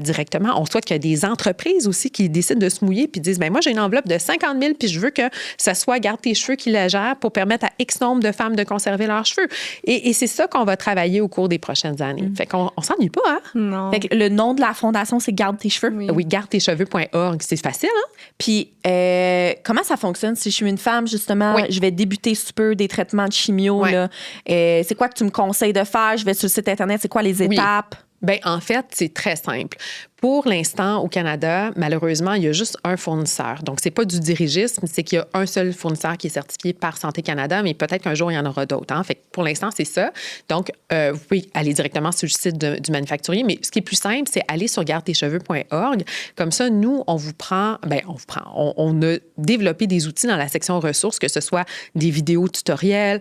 A: directement. On souhaite qu'il y ait des entreprises aussi qui décident de se mouiller puis disent, bien moi, j'ai une enveloppe de 50 000 puis je veux que ça soit Garde tes cheveux qui la gère pour permettre à X nombre de femmes de conserver leurs cheveux. Et c'est ça qu'on va travailler au cours des prochaines années. Fait qu'on s'ennuie pas, hein?
C: Non.
B: Fait que le nom de la fondation, c'est Garde tes cheveux.
A: Oui, gardetecheveux.org. C'est facile, hein?
B: Puis, comment ça fonctionne si je suis une femme, justement, je vais débuter sous peu des traitements de chimio, là. C'est quoi que tu me conseilles de faire? Je vais sur le site Internet, c'est quoi les étapes?
A: Bien, en fait, c'est très simple. Pour l'instant, au Canada, malheureusement, il y a juste un fournisseur. Donc, c'est pas du dirigisme, c'est qu'il y a un seul fournisseur qui est certifié par Santé Canada, mais peut-être qu'un jour, il y en aura d'autres. Fait que pour l'instant, c'est ça. Donc, vous pouvez aller directement sur le site du manufacturier, mais ce qui est plus simple, c'est aller sur gardetecheveux.org. Comme ça, nous, on a développé des outils dans la section ressources, que ce soit des vidéos tutoriels,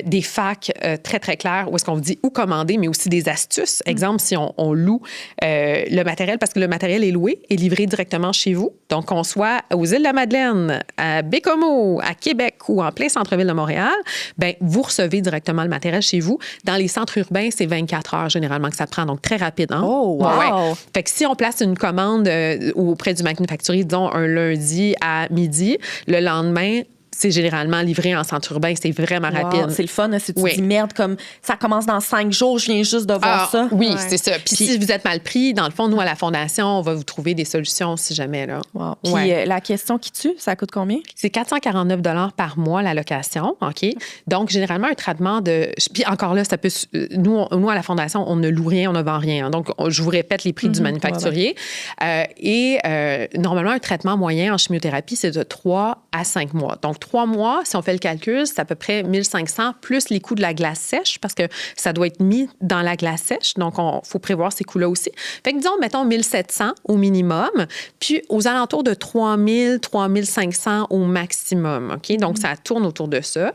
A: des facs très, très clairs, où est-ce qu'on vous dit où commander, mais aussi des astuces. Exemple, si on loue le matériel, parce que le matériel est loué et livré directement chez vous. Donc, qu'on soit aux Îles-de-la-Madeleine, à Bécomo, à Québec ou en plein centre-ville de Montréal, bien, vous recevez directement le matériel chez vous. Dans les centres urbains, c'est 24 heures généralement que ça prend, donc très rapide. Hein?
B: Oh, wow!
A: Ouais. Fait que si on place une commande auprès du manufacturier, disons un lundi à midi, le lendemain, c'est généralement livré en centre urbain. C'est vraiment rapide.
B: C'est le fun. Si tu dis merde, comme ça commence dans 5 jours, je viens juste de voir ça.
A: Oui, c'est ça. Puis si vous êtes mal pris, dans le fond, nous, à la Fondation, on va vous trouver des solutions si jamais. Là.
B: Wow. Puis la question qui tue, ça coûte combien? C'est
A: 449 $ par mois, la location. OK? Donc, généralement, un traitement de... Puis encore là, ça peut... Nous, à la Fondation, on ne loue rien, on ne vend rien. Donc, je vous répète les prix du manufacturier. Normalement, un traitement moyen en chimiothérapie, c'est de 3 à 5 mois. Donc, 3 mois, si on fait le calcul, c'est à peu près 1 500 plus les coûts de la glace sèche parce que ça doit être mis dans la glace sèche. Donc, il faut prévoir ces coûts-là aussi. Fait que disons, mettons 1 700 au minimum, puis aux alentours de 3 000, 3 500 au maximum. OK? Donc, ça tourne autour de ça.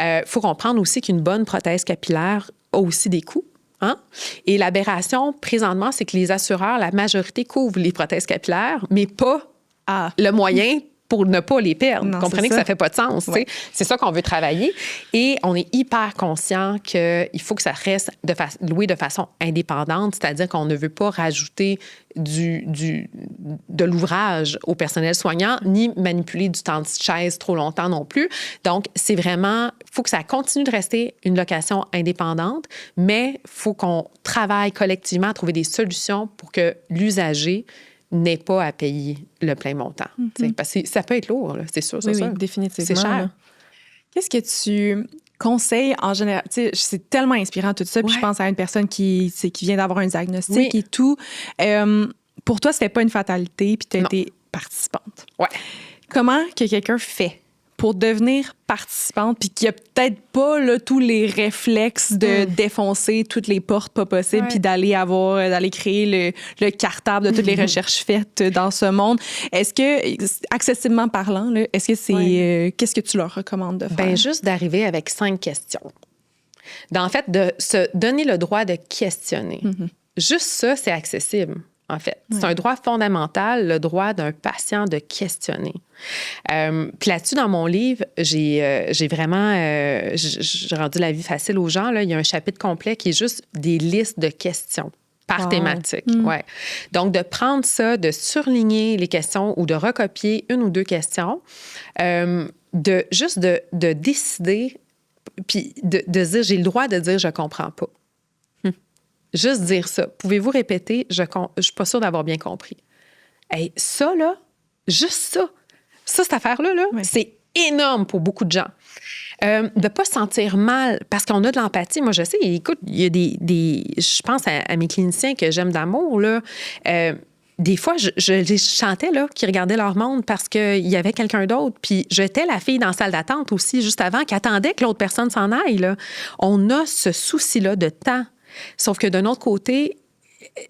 A: Il faut comprendre aussi qu'une bonne prothèse capillaire a aussi des coûts. Hein? Et l'aberration, présentement, c'est que les assureurs, la majorité couvrent les prothèses capillaires, mais pas le moyen pour ne pas les perdre.
C: Non,
A: comprenez que ça ne fait pas de sens. Ouais. C'est ça qu'on veut travailler. Et on est hyper conscient qu'il faut que ça reste loué de façon indépendante, c'est-à-dire qu'on ne veut pas rajouter de l'ouvrage au personnel soignant, ni manipuler du temps de chaise trop longtemps non plus. Donc, c'est vraiment... Il faut que ça continue de rester une location indépendante, mais il faut qu'on travaille collectivement à trouver des solutions pour que l'usager n'ait pas à payer le plein montant. Parce que ça peut être lourd, là, c'est sûr.
B: Oui, définitivement.
A: C'est cher.
C: Là. Qu'est-ce que tu conseilles en général? C'est tellement inspirant tout ça. Puis je pense à une personne qui vient d'avoir un diagnostic et tout. Pour toi, c'était pas une fatalité, puis tu as été participante.
A: Ouais.
C: Comment que quelqu'un fait pour devenir participante, puis qu'il n'y a peut-être pas là, tous les réflexes de défoncer toutes les portes pas possibles, puis d'aller créer le cartable de toutes les recherches faites dans ce monde. Est-ce que, accessiblement parlant, là, est-ce que c'est... qu'est-ce que tu leur recommandes de faire?
A: Bien, juste d'arriver avec 5 questions. En fait, de se donner le droit de questionner. Juste ça, c'est accessible. en fait. C'est un droit fondamental, le droit d'un patient de questionner. Puis là-dessus, dans mon livre, j'ai vraiment j'ai rendu la vie facile aux gens. Là. Il y a un chapitre complet qui est juste des listes de questions par thématique. Ouais. Donc, de prendre ça, de surligner les questions ou de recopier une ou deux questions, de décider, puis de dire, j'ai le droit de dire « je comprends pas ». Juste dire ça. Pouvez-vous répéter? Je suis pas sûre d'avoir bien compris. Hey, ça, là, juste ça, cette affaire-là, là, c'est énorme pour beaucoup de gens. De ne pas se sentir mal parce qu'on a de l'empathie. Moi, je sais, écoute, il y a je pense à mes cliniciens que j'aime d'amour, là. Des fois, je les chantais, là, qui regardaient leur monde parce qu'il y avait quelqu'un d'autre. Puis j'étais la fille dans la salle d'attente aussi, juste avant, qui attendait que l'autre personne s'en aille, là. On a ce souci-là de temps. Sauf que d'un autre côté,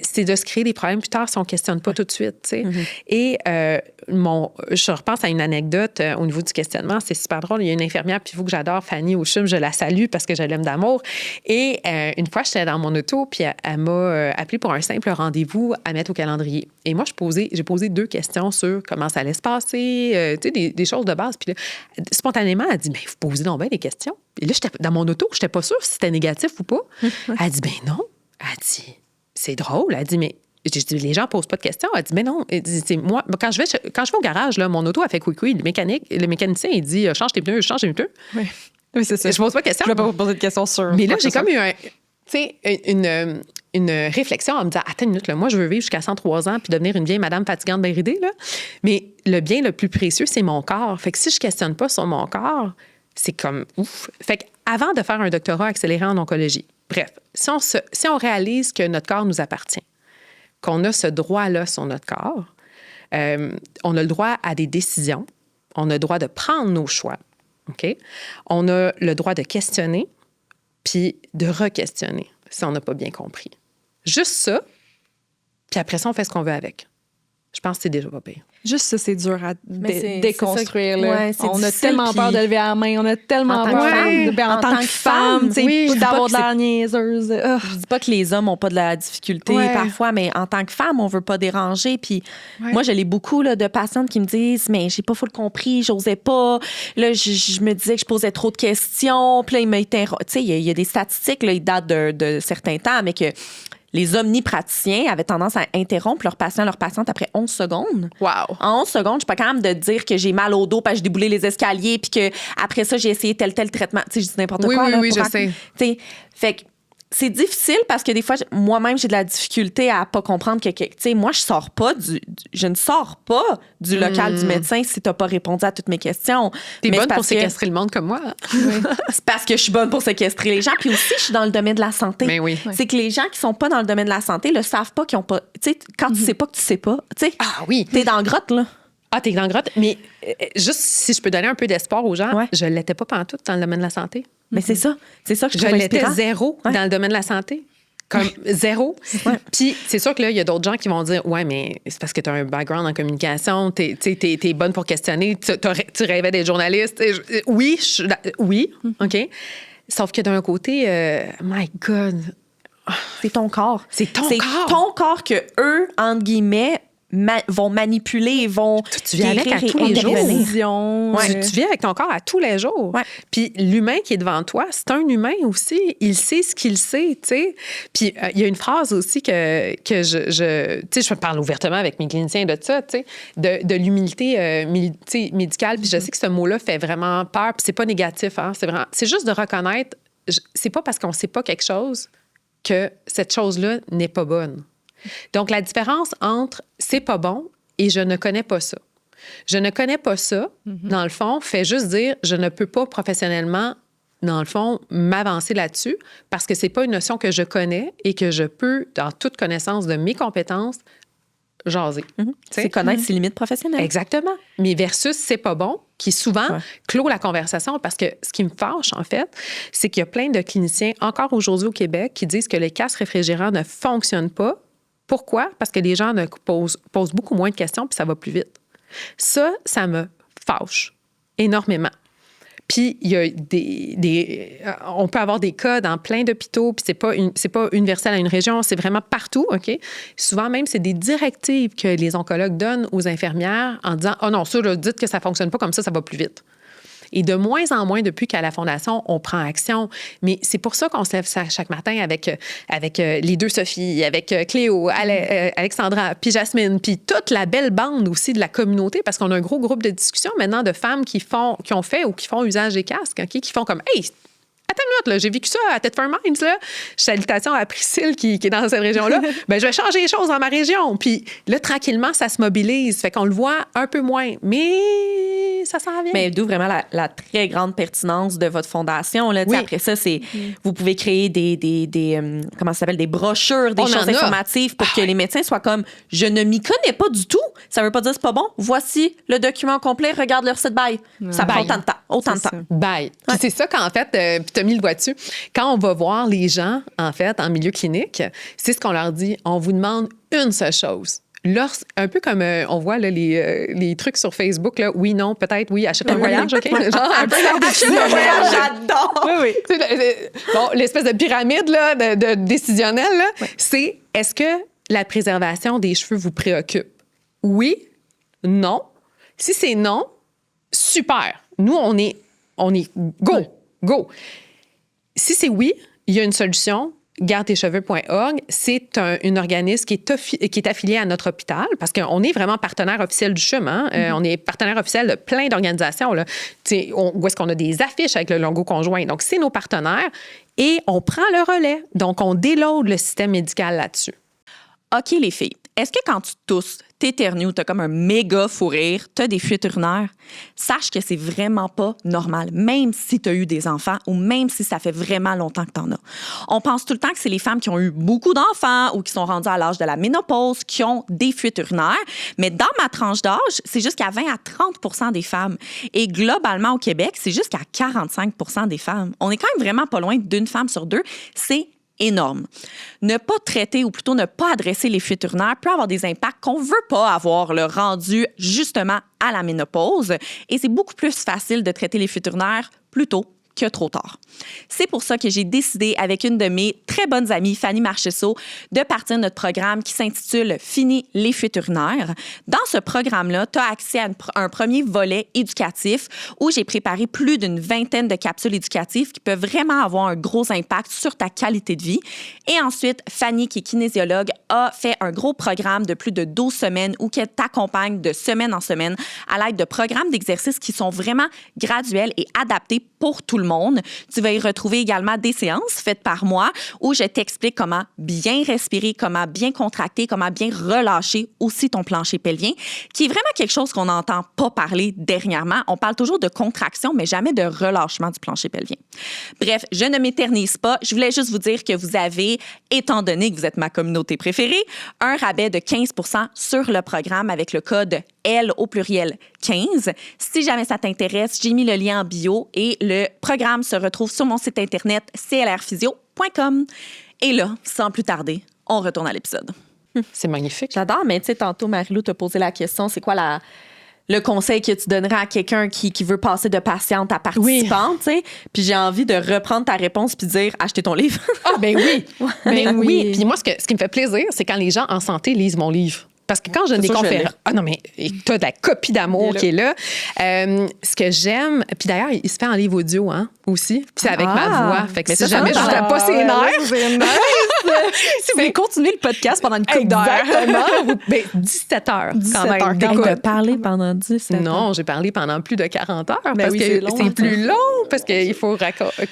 A: c'est de se créer des problèmes plus tard si on ne questionne pas tout de suite. Tu sais. Et je repense à une anecdote au niveau du questionnement. C'est super drôle. Il y a une infirmière, puis vous que j'adore, Fanny Auchum, je la salue parce que je l'aime d'amour. Et une fois, j'étais dans mon auto, puis elle m'a appelé pour un simple rendez-vous à mettre au calendrier. Et moi, j'ai posé 2 questions sur comment ça allait se passer, tu sais, des choses de base. Puis là, spontanément, elle dit, mais vous posez donc bien des questions. Et là, dans mon auto, je n'étais pas sûre si c'était négatif ou pas. Elle dit, ben non. Elle dit, c'est drôle. Elle dit, mais j'ai dit, les gens ne posent pas de questions. Elle dit, mais non. Elle dit, moi, quand je vais au garage, là, mon auto a fait couicouille. Le mécanicien, il dit, change tes pneus, change tes pneus.
C: Oui, c'est ça.
A: Je pose pas de questions.
C: Je ne vais pas vous poser de questions sur.
A: Mais là, j'ai comme eu une réflexion en me disant, attends une minute, là, moi, je veux vivre jusqu'à 103 ans puis devenir une vieille madame fatigante bien ridée, là. Mais le bien le plus précieux, c'est mon corps. Fait que si je questionne pas sur mon corps, c'est comme ouf. Fait qu'avant de faire un doctorat accéléré en oncologie, bref, si on réalise que notre corps nous appartient, qu'on a ce droit-là sur notre corps, on a le droit à des décisions, on a le droit de prendre nos choix, OK? On a le droit de questionner puis de re-questionner si on n'a pas bien compris. Juste ça, puis après ça, on fait ce qu'on veut avec. Je pense que c'est déjà pas pire.
C: Juste ça, c'est dur à déconstruire. On a
B: difficile,
C: tellement peur de lever la main. On a tellement peur en tant que femme, d'avoir de la niaiseuse.
B: Je dis pas que les hommes n'ont pas de la difficulté parfois, mais en tant que femme, on veut pas déranger. Puis moi, je l'ai beaucoup là, de patientes qui me disent, mais j'ai pas full compris, j'osais pas. Là, je me disais que je posais trop de questions. Puis là, il y a des statistiques, là, ils datent de certains temps, mais que les omnipraticiens avaient tendance à interrompre leurs patients, leurs patientes après 11 secondes.
A: Wow!
B: En 11 secondes, je suis pas capable de dire que j'ai mal au dos parce que j'ai déboulé les escaliers puis que après ça, j'ai essayé tel traitement. Tu sais, je dis n'importe quoi.
A: Oui, je sais.
B: Fait que c'est difficile parce que des fois, moi-même, j'ai de la difficulté à pas comprendre que tu sais, moi, je ne sors pas du local du médecin si t'as pas répondu à toutes mes questions.
A: T'es bonne pour séquestrer le monde comme moi.
B: C'est parce que je suis bonne pour séquestrer les gens. Puis aussi, je suis dans le domaine de la santé.
A: Mais oui.
B: C'est que les gens qui sont pas dans le domaine de la santé le savent pas, qu'ils ont pas. Tu sais, quand tu sais pas que tu sais pas, tu sais.
A: Ah oui.
B: T'es dans la grotte, là.
A: Ah, t'es dans la grotte. Mais juste si je peux donner un peu d'espoir aux gens, je l'étais pas pantoute dans le domaine de la santé.
B: Mais c'est ça que je trouve
A: l'étais
B: inspirant.
A: zéro dans le domaine de la santé. Comme zéro. Puis c'est sûr que là, il y a d'autres gens qui vont dire, ouais, mais c'est parce que tu as un background en communication, t'es bonne pour questionner, tu rêvais d'être journaliste. Oui, OK. Sauf que d'un côté, my God.
B: C'est ton corps.
A: C'est ton
B: corps que eux, entre guillemets, vont manipuler, vont
A: tu vis avec à tous les jours.
C: Tu
A: vis avec ton corps à tous les jours.
B: Ouais.
A: Puis l'humain qui est devant toi, c'est un humain aussi. Il sait ce qu'il sait, tu sais. Puis il y a une phrase aussi que je tu sais, je parle ouvertement avec mes cliniciens de ça, tu sais, de l'humilité médicale. Puis je sais que ce mot-là fait vraiment peur. Puis c'est pas négatif, hein. C'est juste de reconnaître. C'est pas parce qu'on sait pas quelque chose que cette chose-là n'est pas bonne. Donc, la différence entre « c'est pas bon » et « je ne connais pas ça ». Je ne connais pas ça, dans le fond, fait juste dire « je ne peux pas professionnellement, dans le fond, m'avancer là-dessus parce que c'est pas une notion que je connais et que je peux, dans toute connaissance de mes compétences, jaser. »
B: C'est connaître ses limites professionnelles.
A: Exactement. Mais versus « c'est pas bon », qui souvent clôt la conversation parce que ce qui me fâche, en fait, c'est qu'il y a plein de cliniciens, encore aujourd'hui au Québec, qui disent que les casques réfrigérants ne fonctionnent pas. Pourquoi? Parce que les gens posent beaucoup moins de questions puis ça va plus vite. Ça me fâche énormément. Puis il y a on peut avoir des cas dans plein d'hôpitaux, puis c'est pas universel à une région, c'est vraiment partout, OK? Souvent même, c'est des directives que les oncologues donnent aux infirmières en disant « Oh non, ça, là, dites que ça fonctionne pas comme ça va plus vite. » Et de moins en moins, depuis qu'à la Fondation, on prend action. Mais c'est pour ça qu'on se lève chaque matin avec les deux Sophie, avec Cléo, Alexandra, puis Jasmine, puis toute la belle bande aussi de la communauté, parce qu'on a un gros groupe de discussion maintenant de femmes qui ont fait ou qui font usage des casques, okay, qui font comme « Hey, attends une minute, là, j'ai vécu ça à Thetford Mines, là. Salutations à Priscille qui est dans cette région-là. Ben, je vais changer les choses dans ma région. » Puis là, tranquillement, ça se mobilise. Fait qu'on le voit un peu moins. Mais ça s'en vient.
B: Mais d'où vraiment la très grande pertinence de votre fondation. Là. Oui. Après ça, vous pouvez créer des comment ça s'appelle, des brochures, des choses informatives pour que les médecins soient comme « Je ne m'y connais pas du tout. Ça veut pas dire que c'est pas bon. Voici le document complet. Regarde leur site. Bye. » Ça prend autant de temps. Autant de temps.
A: Bye. Puis c'est ça qu'en fait, puis tu as mis le doigt dessus, quand on va voir les gens, en fait, en milieu clinique, c'est ce qu'on leur dit. On vous demande une seule chose. Un peu comme on voit là, les trucs sur Facebook, là, oui, non, peut-être, oui, achète un voyage, OK? Genre, un peu
B: achète un voyage, j'adore!
A: Oui. Bon, l'espèce de pyramide là, de décisionnelle, là, c'est est-ce que la préservation des cheveux vous préoccupe? Oui, non. Si c'est non, super. Nous, on est go. Si c'est oui, il y a une solution. Gardetecheveux.org, c'est un organisme qui est affilié à notre hôpital parce qu'on est vraiment partenaire officiel du CHUM. Hein? On est partenaire officiel de plein d'organisations. Là. Où est-ce qu'on a des affiches avec le logo conjoint? Donc, c'est nos partenaires et on prend le relais. Donc, on déload le système médical là-dessus.
B: OK, les filles. Est-ce que quand tu tousses, t'éternues, t'as comme un méga fou rire, t'as des fuites urinaires, sache que c'est vraiment pas normal, même si t'as eu des enfants ou même si ça fait vraiment longtemps que t'en as. On pense tout le temps que c'est les femmes qui ont eu beaucoup d'enfants ou qui sont rendues à l'âge de la ménopause qui ont des fuites urinaires, mais dans ma tranche d'âge, c'est jusqu'à 20 à 30 des femmes. Et globalement, au Québec, c'est jusqu'à 45 des femmes. On est quand même vraiment pas loin d'une femme sur deux. C'est énorme. Ne pas traiter ou plutôt ne pas adresser les fuites urinaires peut avoir des impacts qu'on veut pas avoir le rendu justement à la ménopause et c'est beaucoup plus facile de traiter les fuites urinaires plus tôt que trop tard. C'est pour ça que j'ai décidé, avec une de mes très bonnes amies, Fanny Marcheseau, de partir notre programme qui s'intitule « Fini les fuites urinaires ». Dans ce programme-là, tu as accès à un premier volet éducatif où j'ai préparé plus d'une vingtaine de capsules éducatives qui peuvent vraiment avoir un gros impact sur ta qualité de vie. Et ensuite, Fanny, qui est kinésiologue, a fait un gros programme de plus de 12 semaines où elle t'accompagne de semaine en semaine à l'aide de programmes d'exercices qui sont vraiment graduels et adaptés pour tout le monde. Tu vas y retrouver également des séances faites par moi où je t'explique comment bien respirer, comment bien contracter, comment bien relâcher aussi ton plancher pelvien, qui est vraiment quelque chose qu'on n'entend pas parler dernièrement. On parle toujours de contraction, mais jamais de relâchement du plancher pelvien. Bref, je ne m'éternise pas. Je voulais juste vous dire que vous avez, étant donné que vous êtes ma communauté préférée, un rabais de 15 % sur le programme avec le code L au pluriel 15. Si jamais ça t'intéresse, j'ai mis le lien en bio et le programme se retrouve sur mon site internet clrphysio.com. Et là, sans plus tarder, on retourne à l'épisode.
A: C'est magnifique.
B: J'adore, mais tu sais, tantôt, Marie-Lou t'a posé la question, c'est quoi le conseil que tu donnerais à quelqu'un qui veut passer de patiente à participante, tu sais? Puis j'ai envie de reprendre ta réponse puis dire « Achetez ton livre ».
A: Ah, ben oui! Ben oui! Puis moi, ce qui me fait plaisir, c'est quand les gens en santé lisent mon livre. Parce que quand je donne des conférences... Ah non, mais tu as de la copie d'amour qui est là. Ce que j'aime... Puis d'ailleurs, il se fait en livre audio, hein, aussi. Puis c'est avec ma voix. Fait que si jamais je ne pas ses nerfs...
C: Si vous voulez continuer le podcast pendant une couple d'heures.
A: Exactement. 17 heures, quand même.
B: Tu as parlé pendant 17 heures.
A: Non, j'ai parlé pendant plus de 40 heures. Parce que c'est plus long. Parce qu'il faut raconter...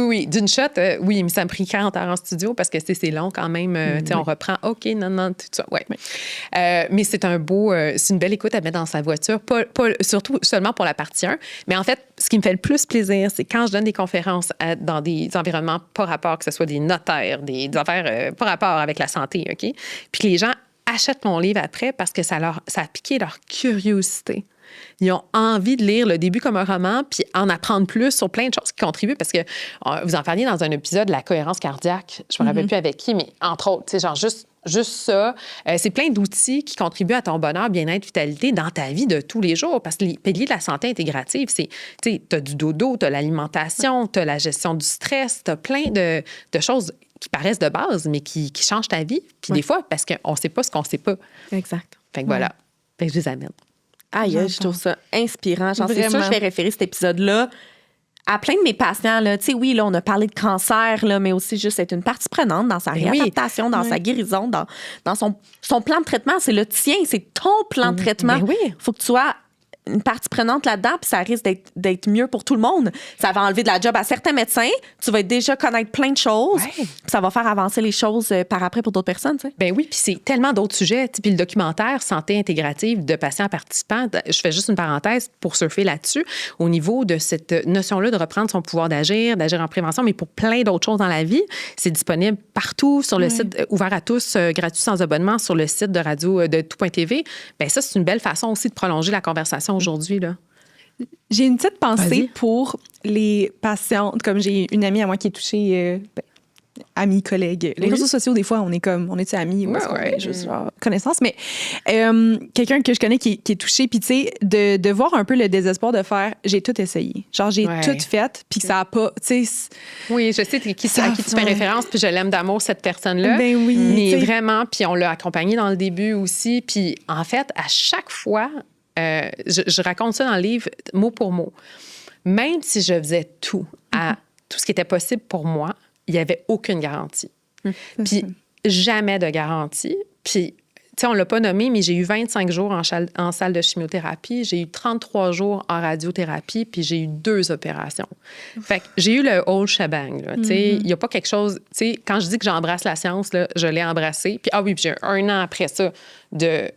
A: Oui. D'une shot, oui, mais ça me pris 40 heures en studio parce que c'est long quand même. On reprend. OK, non, tout ça. Ouais. Mais c'est c'est une belle écoute à mettre dans sa voiture, pas surtout seulement pour la partie 1. Mais en fait, ce qui me fait le plus plaisir, c'est quand je donne des conférences dans des environnements pas rapport, que ce soit des notaires, des affaires pas rapport avec la santé, OK? Puis que les gens achètent mon livre après parce que ça a piqué leur curiosité. Ils ont envie de lire le début comme un roman puis en apprendre plus sur plein de choses qui contribuent parce que vous en parliez dans un épisode de la cohérence cardiaque. Je me rappelle plus avec qui, mais entre autres, tu sais, genre juste juste ça. C'est plein d'outils qui contribuent à ton bonheur, bien-être, vitalité dans ta vie de tous les jours. Parce que les piliers de la santé intégrative, c'est, tu sais, t'as du dodo, t'as l'alimentation, t'as la gestion du stress, t'as plein de choses qui paraissent de base, mais qui changent ta vie. Puis des fois, parce qu'on ne sait pas ce qu'on ne sait pas.
B: Exact.
A: Fait que voilà. Fait que je les amène.
B: Aïe, je trouve ça inspirant. C'est
C: Vraiment.
B: sûr, je vais référer cet épisode-là à plein de mes patients. Tu sais, oui, là, on a parlé de cancer, là, mais aussi juste être une partie prenante dans sa réadaptation, dans sa guérison, dans son plan de traitement. C'est le tien, c'est ton plan de traitement. Il faut que tu sois une partie prenante là-dedans, puis ça risque d'être mieux pour tout le monde. Ça va enlever de la job à certains médecins. Tu vas déjà connaître plein de choses. Puis ça va faire avancer les choses par après pour d'autres personnes. Tu sais.
A: Ben oui, puis c'est tellement d'autres sujets. Puis le documentaire Santé intégrative de patients participants, je fais juste une parenthèse pour surfer là-dessus, au niveau de cette notion-là de reprendre son pouvoir d'agir en prévention, mais pour plein d'autres choses dans la vie. C'est disponible partout sur le site ouvert à tous, gratuit sans abonnement, sur le site de radio de tout.tv. Ben ça, c'est une belle façon aussi de prolonger la conversation aujourd'hui, là.
C: J'ai une petite pensée pour les patientes. Comme j'ai une amie à moi qui est touchée, amie, collègue. Les réseaux sociaux, des fois, on est amis ou juste genre, connaissance. Mais quelqu'un que je connais qui est touché, puis tu sais, de voir un peu le désespoir de faire, j'ai tout essayé. Genre, j'ai tout fait, puis que ça a pas, tu sais.
A: Oui, je sais à qui tu fais référence, puis je l'aime d'amour, cette personne-là.
C: Ben oui.
A: Mais vraiment, puis on l'a accompagnée dans le début aussi. Puis en fait, à chaque fois, je raconte ça dans le livre, mot pour mot. Même si je faisais tout ce qui était possible pour moi, il n'y avait aucune garantie. Puis jamais de garantie. Puis, tu sais, on ne l'a pas nommé, mais j'ai eu 25 jours en salle de chimiothérapie. J'ai eu 33 jours en radiothérapie, puis j'ai eu 2 opérations. Fait que j'ai eu le whole shebang. Tu sais, il n'y a pas quelque chose... Tu sais, quand je dis que j'embrasse la science, là, je l'ai embrassée. Puis, puis j'ai un an après ça de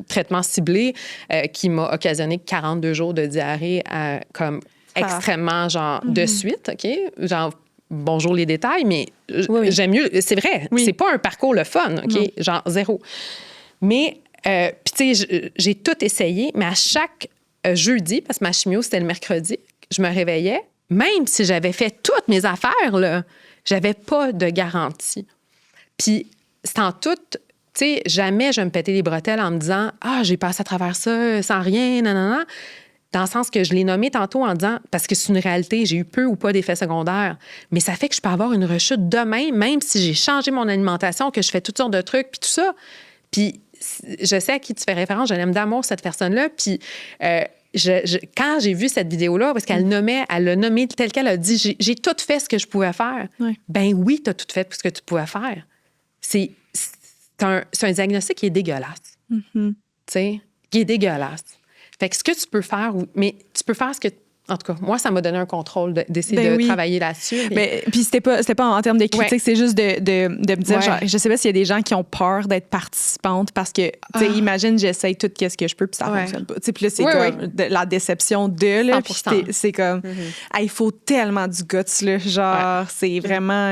A: traitement ciblé qui m'a occasionné 42 jours de diarrhée comme extrêmement, genre, de suite, OK? Genre, bonjour les détails, mais j'aime mieux. C'est vrai, c'est pas un parcours le fun, OK? Genre 0. Mais, puis tu sais, j'ai tout essayé, mais à chaque jeudi, parce que ma chimio, c'était le mercredi, je me réveillais, même si j'avais fait toutes mes affaires, là, j'avais pas de garantie. Puis, c'est en tout... Tu sais, jamais je me pétais les bretelles en me disant « Ah, j'ai passé à travers ça sans rien, nanana ». Dans le sens que je l'ai nommé tantôt en disant, parce que c'est une réalité, j'ai eu peu ou pas d'effets secondaires, mais ça fait que je peux avoir une rechute demain, même si j'ai changé mon alimentation, que je fais toutes sortes de trucs, puis tout ça. Puis je sais à qui tu fais référence, je l'aime d'amour, cette personne-là, puis quand j'ai vu cette vidéo-là, parce qu'elle l'a nommé tel qu'elle a dit, j'ai tout fait ce que je pouvais faire. Ben oui, tu as tout fait ce que tu pouvais faire. C'est un diagnostic qui est dégueulasse. Tu sais, qui est dégueulasse. Fait que ce que tu peux faire, mais tu peux faire ce que... En tout cas, moi, ça m'a donné un contrôle d'essayer de travailler là-dessus.
C: Puis c'était pas en termes de critique, c'est juste de me dire, genre, je sais pas s'il y a des gens qui ont peur d'être participantes parce que, tu sais, imagine, j'essaye tout ce que je peux puis ça fonctionne pas. Puis là, c'est comme la déception de, là, puis c'est comme, il faut tellement du guts, là, genre, c'est vraiment...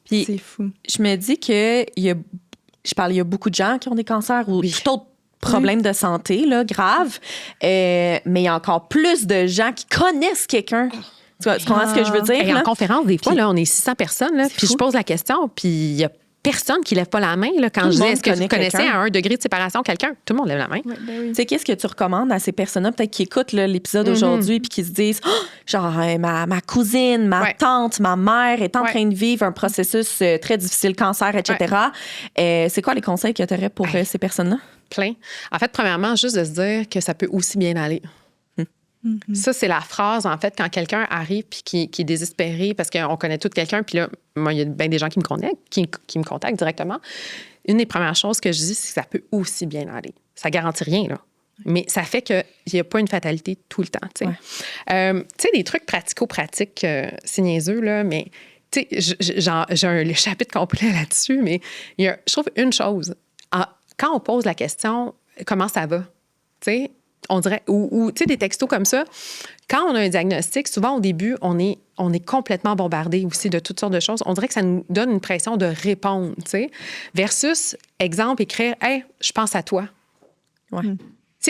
C: c'est fou.
B: Je me dis que il y a beaucoup de gens qui ont des cancers ou tout autre problèmes de santé là, graves, mais il y a encore plus de gens qui connaissent quelqu'un. Tu comprends ce que je veux dire?
A: Et en conférence, des fois, là, on est 600 personnes, là, puis je pose la question, puis il y a personne qui lève pas la main là, quand je dis est-ce que tu connaissais à 1 degré de séparation quelqu'un? Tout le monde lève la main.
B: Tu sais, qu'est-ce que tu recommandes à ces personnes-là, peut-être qui écoutent là, l'épisode aujourd'hui puis qui se disent genre, ma cousine, ma tante, ma mère est en train de vivre un processus très difficile, cancer, etc. C'est quoi les conseils que tu aurais pour ces personnes-là?
A: Plein. En fait, premièrement, juste de se dire que ça peut aussi bien aller. Ça, c'est la phrase, en fait, quand quelqu'un arrive puis qui est désespéré parce qu'on connaît tout quelqu'un, puis là, moi, il y a bien des gens qui me contactent directement. Une des premières choses que je dis, c'est que ça peut aussi bien aller. Ça garantit rien, là. Mais ça fait qu'il n'y a pas une fatalité tout le temps, tu sais. Des trucs pratico-pratiques, c'est niaiseux, là, mais tu sais, j'ai un chapitre complet là-dessus, mais je trouve une chose. Quand on pose la question, comment ça va? Tu sais, on dirait, ou tu sais, des textos comme ça. Quand on a un diagnostic, souvent au début, on est complètement bombardé aussi de toutes sortes de choses. On dirait que ça nous donne une pression de répondre, tu sais. Versus, exemple, écrire « Hey, je pense à toi ».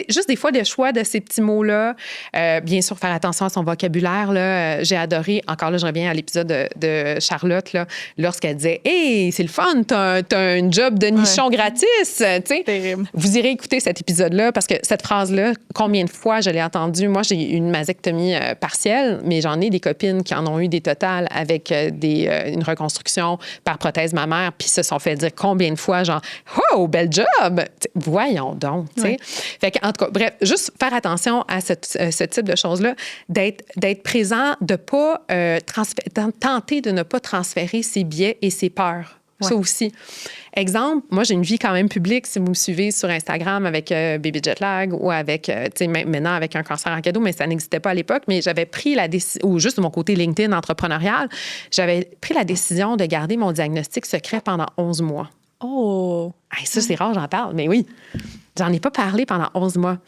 A: juste des fois, le choix de ces petits mots-là. Bien sûr, faire attention à son vocabulaire. Là. J'ai adoré, encore là, je reviens à l'épisode de Charlotte, là, lorsqu'elle disait « Hey, c'est le fun, t'as un job de nichon gratis. »
C: Terrible.
A: Vous irez écouter cet épisode-là parce que cette phrase-là, combien de fois je l'ai entendue? Moi, j'ai eu une mastectomie partielle, mais j'en ai des copines qui en ont eu des totales avec une reconstruction par prothèse mammaire, puis se sont fait dire combien de fois, genre « Oh, bel job! » Voyons donc. Ouais. Fait que, en tout cas, bref, juste faire attention à ce type de choses-là, d'être présent, de ne pas tenter de ne pas transférer ses biais et ses peurs. Ouais. Ça aussi. Exemple, moi, j'ai une vie quand même publique. Si vous me suivez sur Instagram avec Baby Jetlag ou avec, maintenant avec un cancer en cadeau, mais ça n'existait pas à l'époque, mais j'avais pris la décision, ou juste de mon côté LinkedIn entrepreneurial, j'avais pris la décision de garder mon diagnostic secret pendant 11 mois.
B: Oh!
A: Hey, ça, c'est rare, j'en parle, mais oui. J'en ai pas parlé pendant 11 mois.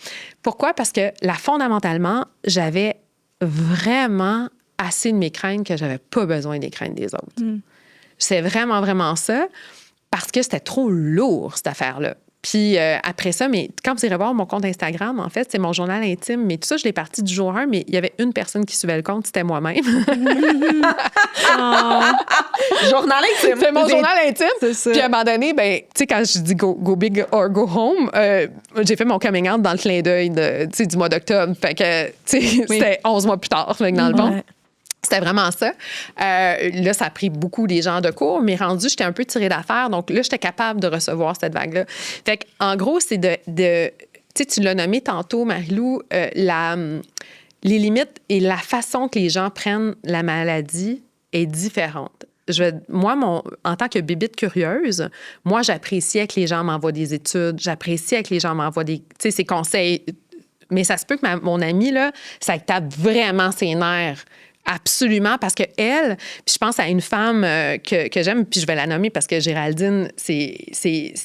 A: Pourquoi? Parce que fondamentalement, j'avais vraiment assez de mes craintes que j'avais pas besoin des craintes des autres. C'est vraiment, vraiment ça, parce que c'était trop lourd, cette affaire-là. Puis après ça, mais quand vous irez voir mon compte Instagram, en fait, c'est mon journal intime. Mais tout ça, je l'ai parti du jour 1, mais il y avait une personne qui suivait le compte, c'était moi-même.
B: Journal intime.
A: C'est mon journal intime.
C: C'est ça.
A: Puis à un moment donné, ben, tu sais, quand je dis go big or go home, j'ai fait mon coming out dans le clin d'œil du mois d'octobre. Fait que, tu sais, c'était 11 mois plus tard, fait que dans le fond. C'était vraiment ça. Là, ça a pris beaucoup les gens de cours, mais rendu, j'étais un peu tirée d'affaire. Donc là, j'étais capable de recevoir cette vague-là. Fait qu'en gros, c'est tu sais, tu l'as nommé tantôt, Marie-Lou, les limites et la façon que les gens prennent la maladie est différente. Moi, en tant que bébite curieuse, moi, j'appréciais que les gens m'envoient des études, j'appréciais que les gens m'envoient ses conseils. Mais ça se peut que mon amie, là, ça tape vraiment ses nerfs. Absolument, parce que elle, puis je pense à une femme que j'aime, puis je vais la nommer parce que Géraldine, c'est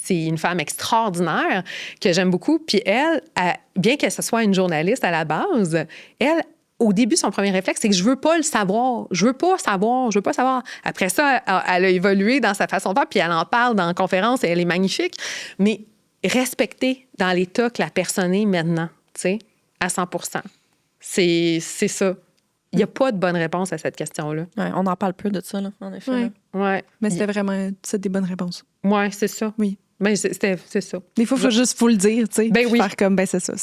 A: une femme extraordinaire que j'aime beaucoup. Puis elle, bien que ce soit une journaliste à la base, elle, au début, son premier réflexe, c'est que je veux pas le savoir. Je veux pas savoir. Après ça, elle a évolué dans sa façon de faire, puis elle en parle dans la conférence et elle est magnifique. Mais respecter dans l'état que la personne est maintenant, tu sais, à 100%. C'est ça. Il n'y a pas de bonne réponse à cette question-là.
B: Ouais, on en parle peu de ça, là, en effet.
A: Ouais.
C: Mais c'était vraiment des bonnes réponses.
A: Oui, c'est ça.
C: Oui.
A: Mais c'est ça.
C: Des fois, il faut juste le dire, tu sais.
A: Ben oui.
C: Faire comme, c'est ça.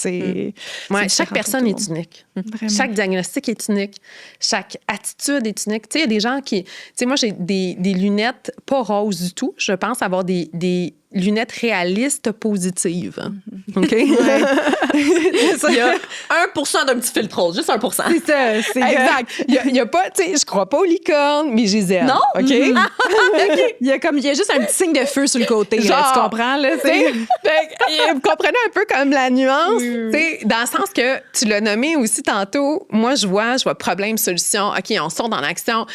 A: Chaque personne est unique. Vraiment. Chaque diagnostic est unique. Chaque attitude est unique. Tu sais, il y a des gens qui... Tu sais, moi, j'ai des lunettes pas roses du tout. Je pense avoir des lunettes réalistes positives. OK?
B: Il y a 1% d'un petit filtre rose, juste 1%.
C: C'est ça, c'est
A: exact. Il y a pas, tu sais, je crois pas aux licornes, mais je les aime.
B: Non?
A: OK?
C: Okay. Il y a juste un petit signe de feu sur le côté. Genre, là, tu comprends, là?
A: Vous comprenez un peu comme la nuance? Dans le sens que tu l'as nommé aussi tantôt, moi, je vois problème-solution. OK, on sort dans l'action.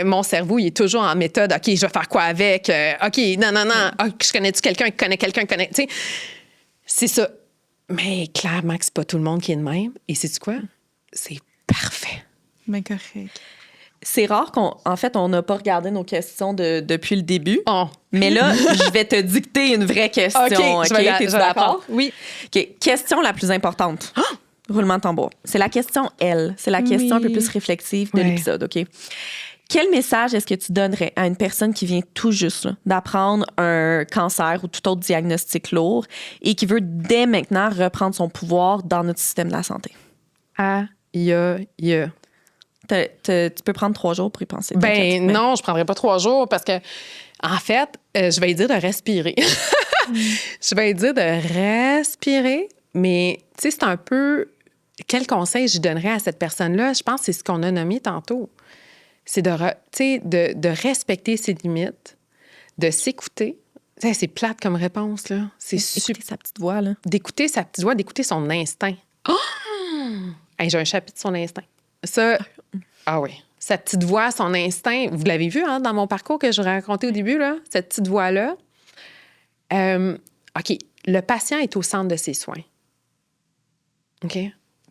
A: Mon cerveau, il est toujours en méthode. OK, je vais faire quoi avec? OK, non. Je connais-tu quelqu'un qui connaît quelqu'un qui connaît... T'sais, c'est ça. Mais clairement que c'est pas tout le monde qui est de même. Et sais-tu quoi? C'est parfait.
C: Mais correct.
B: C'est rare on n'a pas regardé nos questions depuis le début.
A: Oh.
B: Mais là, je vais te dicter une vraie question. OK, t'es-tu d'accord?
A: Oui.
B: OK, question la plus importante. Roulement de tambour. C'est la question L. C'est la question un peu plus réflexive de l'épisode, OK? Quel message est-ce que tu donnerais à une personne qui vient tout juste d'apprendre un cancer ou tout autre diagnostic lourd et qui veut dès maintenant reprendre son pouvoir dans notre système de la santé?
A: Tu
B: peux prendre 3 jours pour y penser.
A: Ben non, je prendrai pas 3 jours parce que, en fait, je vais lui dire de respirer. Je vais lui dire de respirer, mais tu sais, c'est un peu... Quel conseil je donnerais à cette personne-là? Je pense que c'est ce qu'on a nommé tantôt. C'est de respecter ses limites, de s'écouter. C'est plate comme réponse, là. C'est
B: d'écouter sa petite voix, là.
A: D'écouter sa petite voix, d'écouter son instinct. Oh! Hey, j'ai un chapitre sur l'instinct. Ça, oui. Sa petite voix, son instinct, vous l'avez vu dans mon parcours que je racontais au début, là, cette petite voix-là. OK, le patient est au centre de ses soins. OK?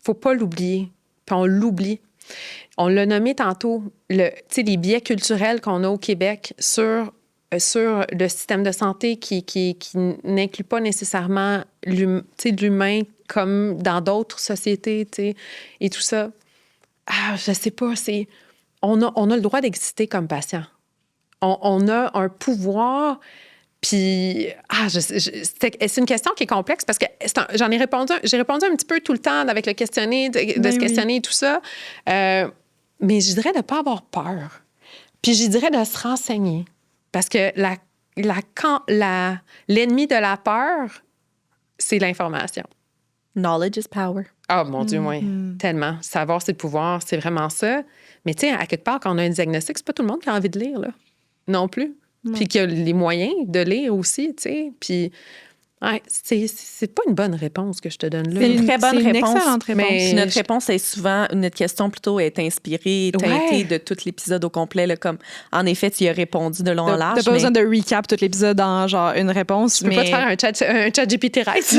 A: Faut pas l'oublier. Puis on l'oublie. On l'a nommé tantôt, les biais culturels qu'on a au Québec sur le système de santé qui n'inclut pas nécessairement l'humain comme dans d'autres sociétés, tu sais, et tout ça. Je sais pas, on a le droit d'exister comme patient. On a un pouvoir, puis c'est une question qui est complexe parce que j'ai répondu un petit peu tout le temps avec le questionner, de se questionner et tout ça, mais je dirais de ne pas avoir peur. Puis je dirais de se renseigner parce que l'ennemi de la peur, c'est l'information.
B: Knowledge is power.
A: Oh mon Dieu, oui, tellement. Savoir, c'est le pouvoir, c'est vraiment ça. Mais tu sais, à quelque part, quand on a un diagnostic, c'est pas tout le monde qui a envie de lire, là. Non plus. Puis qu'il y a les moyens de lire aussi, tu sais. Puis, ouais, c'est pas une bonne réponse que je te donne là.
B: C'est une très bonne réponse.
C: Une excellente réponse.
B: Mais notre réponse est souvent, notre question plutôt est inspirée, teintée de tout l'épisode au complet. Là, comme, en effet, tu y as répondu de long en large.
C: T'as pas besoin de recap tout l'épisode dans genre une réponse.
A: Je peux pas te faire un chat GPT Rice.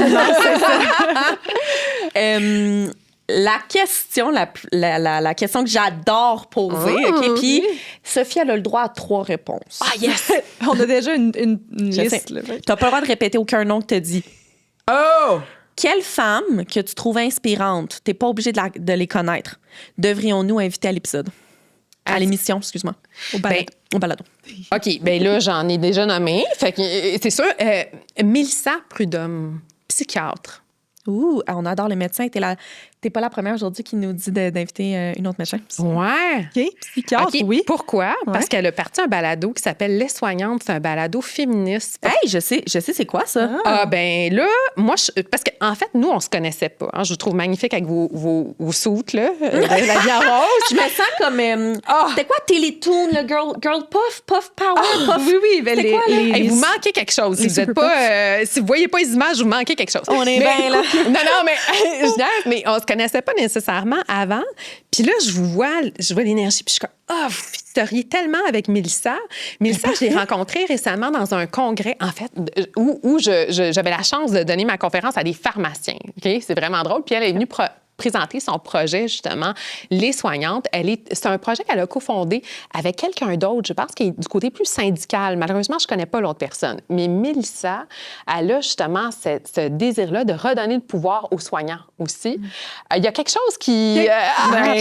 B: La question, la question que j'adore poser, OK? Puis, Sophie, elle a le droit à 3 réponses.
A: Ah, yes!
C: On a déjà une liste.
B: T'as pas le droit de répéter aucun nom que t'as dit.
A: Oh!
B: Quelle femme que tu trouves inspirante, t'es pas obligé de les connaître, devrions-nous inviter à l'épisode? À l'émission, excuse-moi. Au balado.
A: OK, bien là, j'en ai déjà nommé. Fait que c'est sûr, Mélissa Prudhomme, psychiatre.
B: Ouh, on adore les médecins. T'es pas la première aujourd'hui qui nous dit d'inviter une autre médecin.
A: Ouais.
C: OK, psychiatre,
A: OK,
C: oui.
A: Pourquoi?
C: Ouais.
A: Parce qu'elle a parti un balado qui s'appelle Les Soignantes. C'est un balado féministe.
B: Hey, je sais c'est quoi ça?
A: Ben là, moi, parce qu'en fait, nous, on se connaissait pas. Hein. Je vous trouve magnifique avec vos soutes, là, de la vie en rose.
B: Je me sens comme... C'était quoi Télétoon, le girl puff power, puff?
C: Oui, ben
B: C'était quoi, là?
A: Hey, vous manquez quelque chose. Si vous êtes pas, si vous voyez pas les images, vous manquez quelque chose.
B: On est bien là.
A: Non, mais je niaise, mais on se connaissait pas nécessairement avant. Puis là, je vois l'énergie, puis je suis comme, vous fiteriez tellement avec Mélissa. Mélissa, je l'ai rencontrée récemment dans un congrès, en fait, où j'avais la chance de donner ma conférence à des pharmaciens. OK? C'est vraiment drôle. Puis elle est venue présenter son projet, justement, Les Soignantes. C'est un projet qu'elle a cofondé avec quelqu'un d'autre, je pense, qui est du côté plus syndical. Malheureusement, je ne connais pas l'autre personne. Mais Mélissa, elle a justement ce désir-là de redonner le pouvoir aux soignants aussi. Il y a quelque chose qui...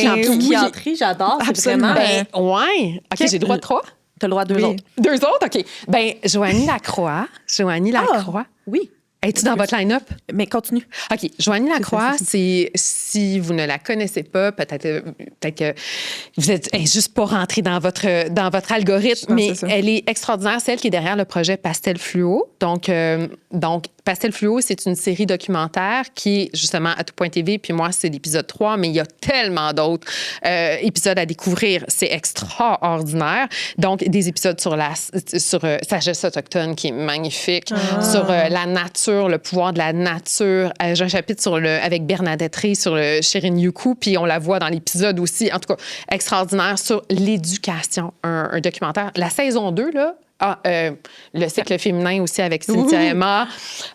B: en psychiatrie, j'adore.
C: Absolument.
A: Ouais. OK, j'ai le droit de 3?
B: T'as le droit à 2 autres.
A: 2 autres? OK. Ben, Joanie Lacroix.
B: Oui.
A: Es-tu dans votre line-up?
B: Mais continue.
A: OK. Joanie Lacroix, c'est, si vous ne la connaissez pas, peut-être que vous êtes juste pas rentré dans votre algorithme, mais elle est extraordinaire. C'est elle qui est derrière le projet Pastel Fluo. Donc Pastel Fluo, c'est une série documentaire qui est justement à tout.tv, puis moi, c'est l'épisode 3, mais il y a tellement d'autres épisodes à découvrir. C'est extraordinaire. Donc, des épisodes sur sagesse autochtone qui est magnifique, sur la nature, le pouvoir de la nature. J'ai un chapitre avec Bernadette Rey sur le Shirin Yuku, puis on la voit dans l'épisode aussi. En tout cas, extraordinaire sur l'éducation, un documentaire. La saison 2, là, le cycle féminin aussi avec Cynthia Emma.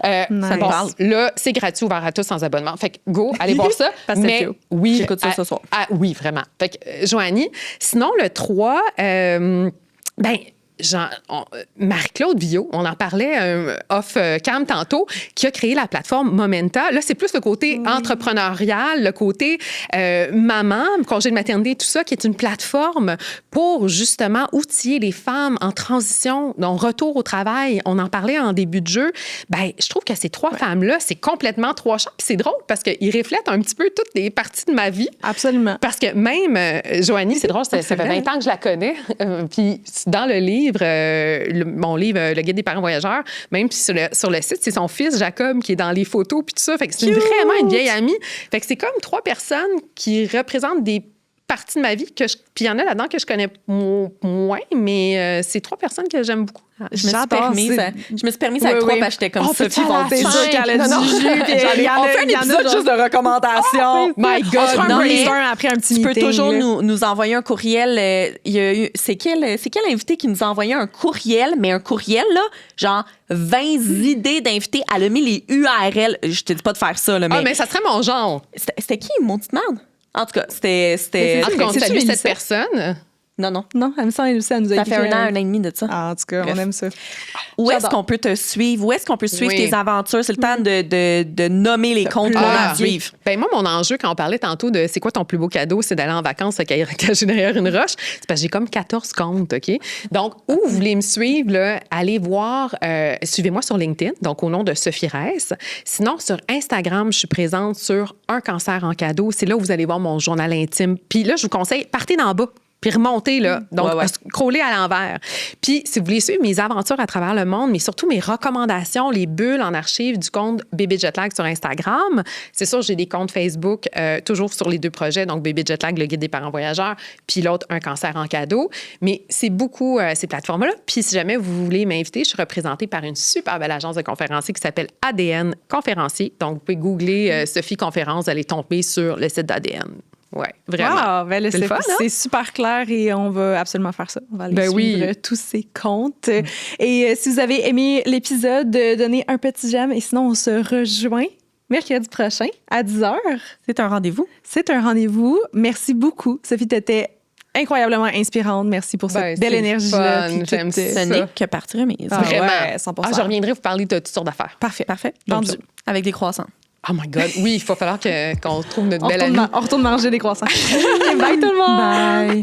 B: Ça me parle.
A: Là, c'est gratuit, ouvert à tous sans abonnement. Fait que go, allez voir ça. Mais oui,
B: j'écoute ça ce soir.
A: Oui, vraiment. Fait que Joanie. Sinon, le 3, Marie-Claude Villot, on en parlait off-cam tantôt, qui a créé la plateforme Momenta. Là, c'est plus le côté entrepreneurial, le côté maman, congé de maternité, tout ça, qui est une plateforme pour justement outiller les femmes en transition, donc retour au travail. On en parlait en début de jeu. Ben, je trouve que ces 3 femmes-là, c'est complètement 3 champs. Puis c'est drôle parce qu'ils reflètent un petit peu toutes les parties de ma vie.
C: Absolument.
A: Parce que même Joanie, c'est drôle, ça fait 20 ans que je la connais. Puis dans le livre, mon livre, Le Guide des parents voyageurs, même sur le site, c'est son fils Jacob qui est dans les photos puis tout ça. Fait que c'est vraiment une vieille amie. Fait que c'est comme 3 personnes qui représentent des parties de ma vie puis il y en a là-dedans que je connais moins, mais c'est 3 personnes que j'aime beaucoup.
B: Je me suis permise à 3 parce que j'étais comme Sophie va
C: c'est sûr qu'elle a du jus.
B: On fait un épisode juste de recommandations.
A: My God!
C: Non, mais après un petit
B: tu peux
C: meeting,
B: toujours nous envoyer un courriel. C'est quel invité qui nous a envoyé un courriel, mais un courriel, là, genre 20 idées d'invités. Elle a mis les URL. Je te dis pas de faire ça, là, mais...
A: mais ça serait mon genre.
B: C'était qui, mon petite merde? En tout cas, c'était...
A: En tout cas, on salue cette personne.
B: Non.
C: Non, elle me semble aussi, elle nous a
B: Ça
C: écrit
B: fait un an et demi de ça.
C: Ah, en tout cas,
B: Bref.
C: on aime ça.
B: Où est-ce
C: J'adore.
B: qu'on peut te suivre? Où est-ce qu'on peut suivre
A: Oui.
B: tes aventures? C'est le temps de nommer les comptes qu'on a à suivre.
A: Ben moi, mon enjeu, quand on parlait tantôt de c'est quoi ton plus beau cadeau, c'est d'aller en vacances cacher derrière une roche. C'est parce que j'ai comme 14 comptes, OK? Donc, où vous voulez me suivre, là, allez voir, suivez-moi sur LinkedIn, donc au nom de Sophie Reiss. Sinon, sur Instagram, je suis présente sur Un cancer en cadeau. C'est là où vous allez voir mon journal intime. Puis là, je vous conseille, partez d'en bas. Puis remonter, là. Donc, scroller à l'envers. Puis, si vous voulez suivre mes aventures à travers le monde, mais surtout mes recommandations, les bulles en archive du compte Bébé Jetlag sur Instagram, c'est sûr, j'ai des comptes Facebook, toujours sur les 2 projets, donc Bébé Jetlag, le guide des parents voyageurs, puis l'autre, Un cancer en cadeau. Mais c'est beaucoup ces plateformes-là. Puis, si jamais vous voulez m'inviter, je suis représentée par une super belle agence de conférenciers qui s'appelle ADN Conférencier. Donc, vous pouvez googler Sophie Conférence, vous allez tomber sur le site d'ADN. Oui, vraiment.
C: Wow, ben là,
A: C'est le fun, hein?
C: c'est super clair et on va absolument faire ça. On va aller
A: Ben
C: suivre
A: oui.
C: tous ces comptes. Et si vous avez aimé l'épisode, donnez un petit j'aime et sinon, on se rejoint mercredi prochain à 10h.
B: C'est un rendez-vous.
C: C'est un rendez-vous. Merci beaucoup. Sophie, t'étais incroyablement inspirante. Merci pour cette belle énergie-là.
A: Fun, j'aime ça.
B: Ce n'est que partie remise.
C: Ah,
A: Vraiment.
C: ouais, 100%.
A: Je reviendrai vous parler de toutes sortes d'affaires.
C: Parfait.
B: Vendu.
C: Vendu.
B: Avec des croissants.
A: Oh my God. Oui, il va falloir qu'on trouve notre belle amie.
C: On retourne manger des croissants. Bye tout le monde.
B: Bye.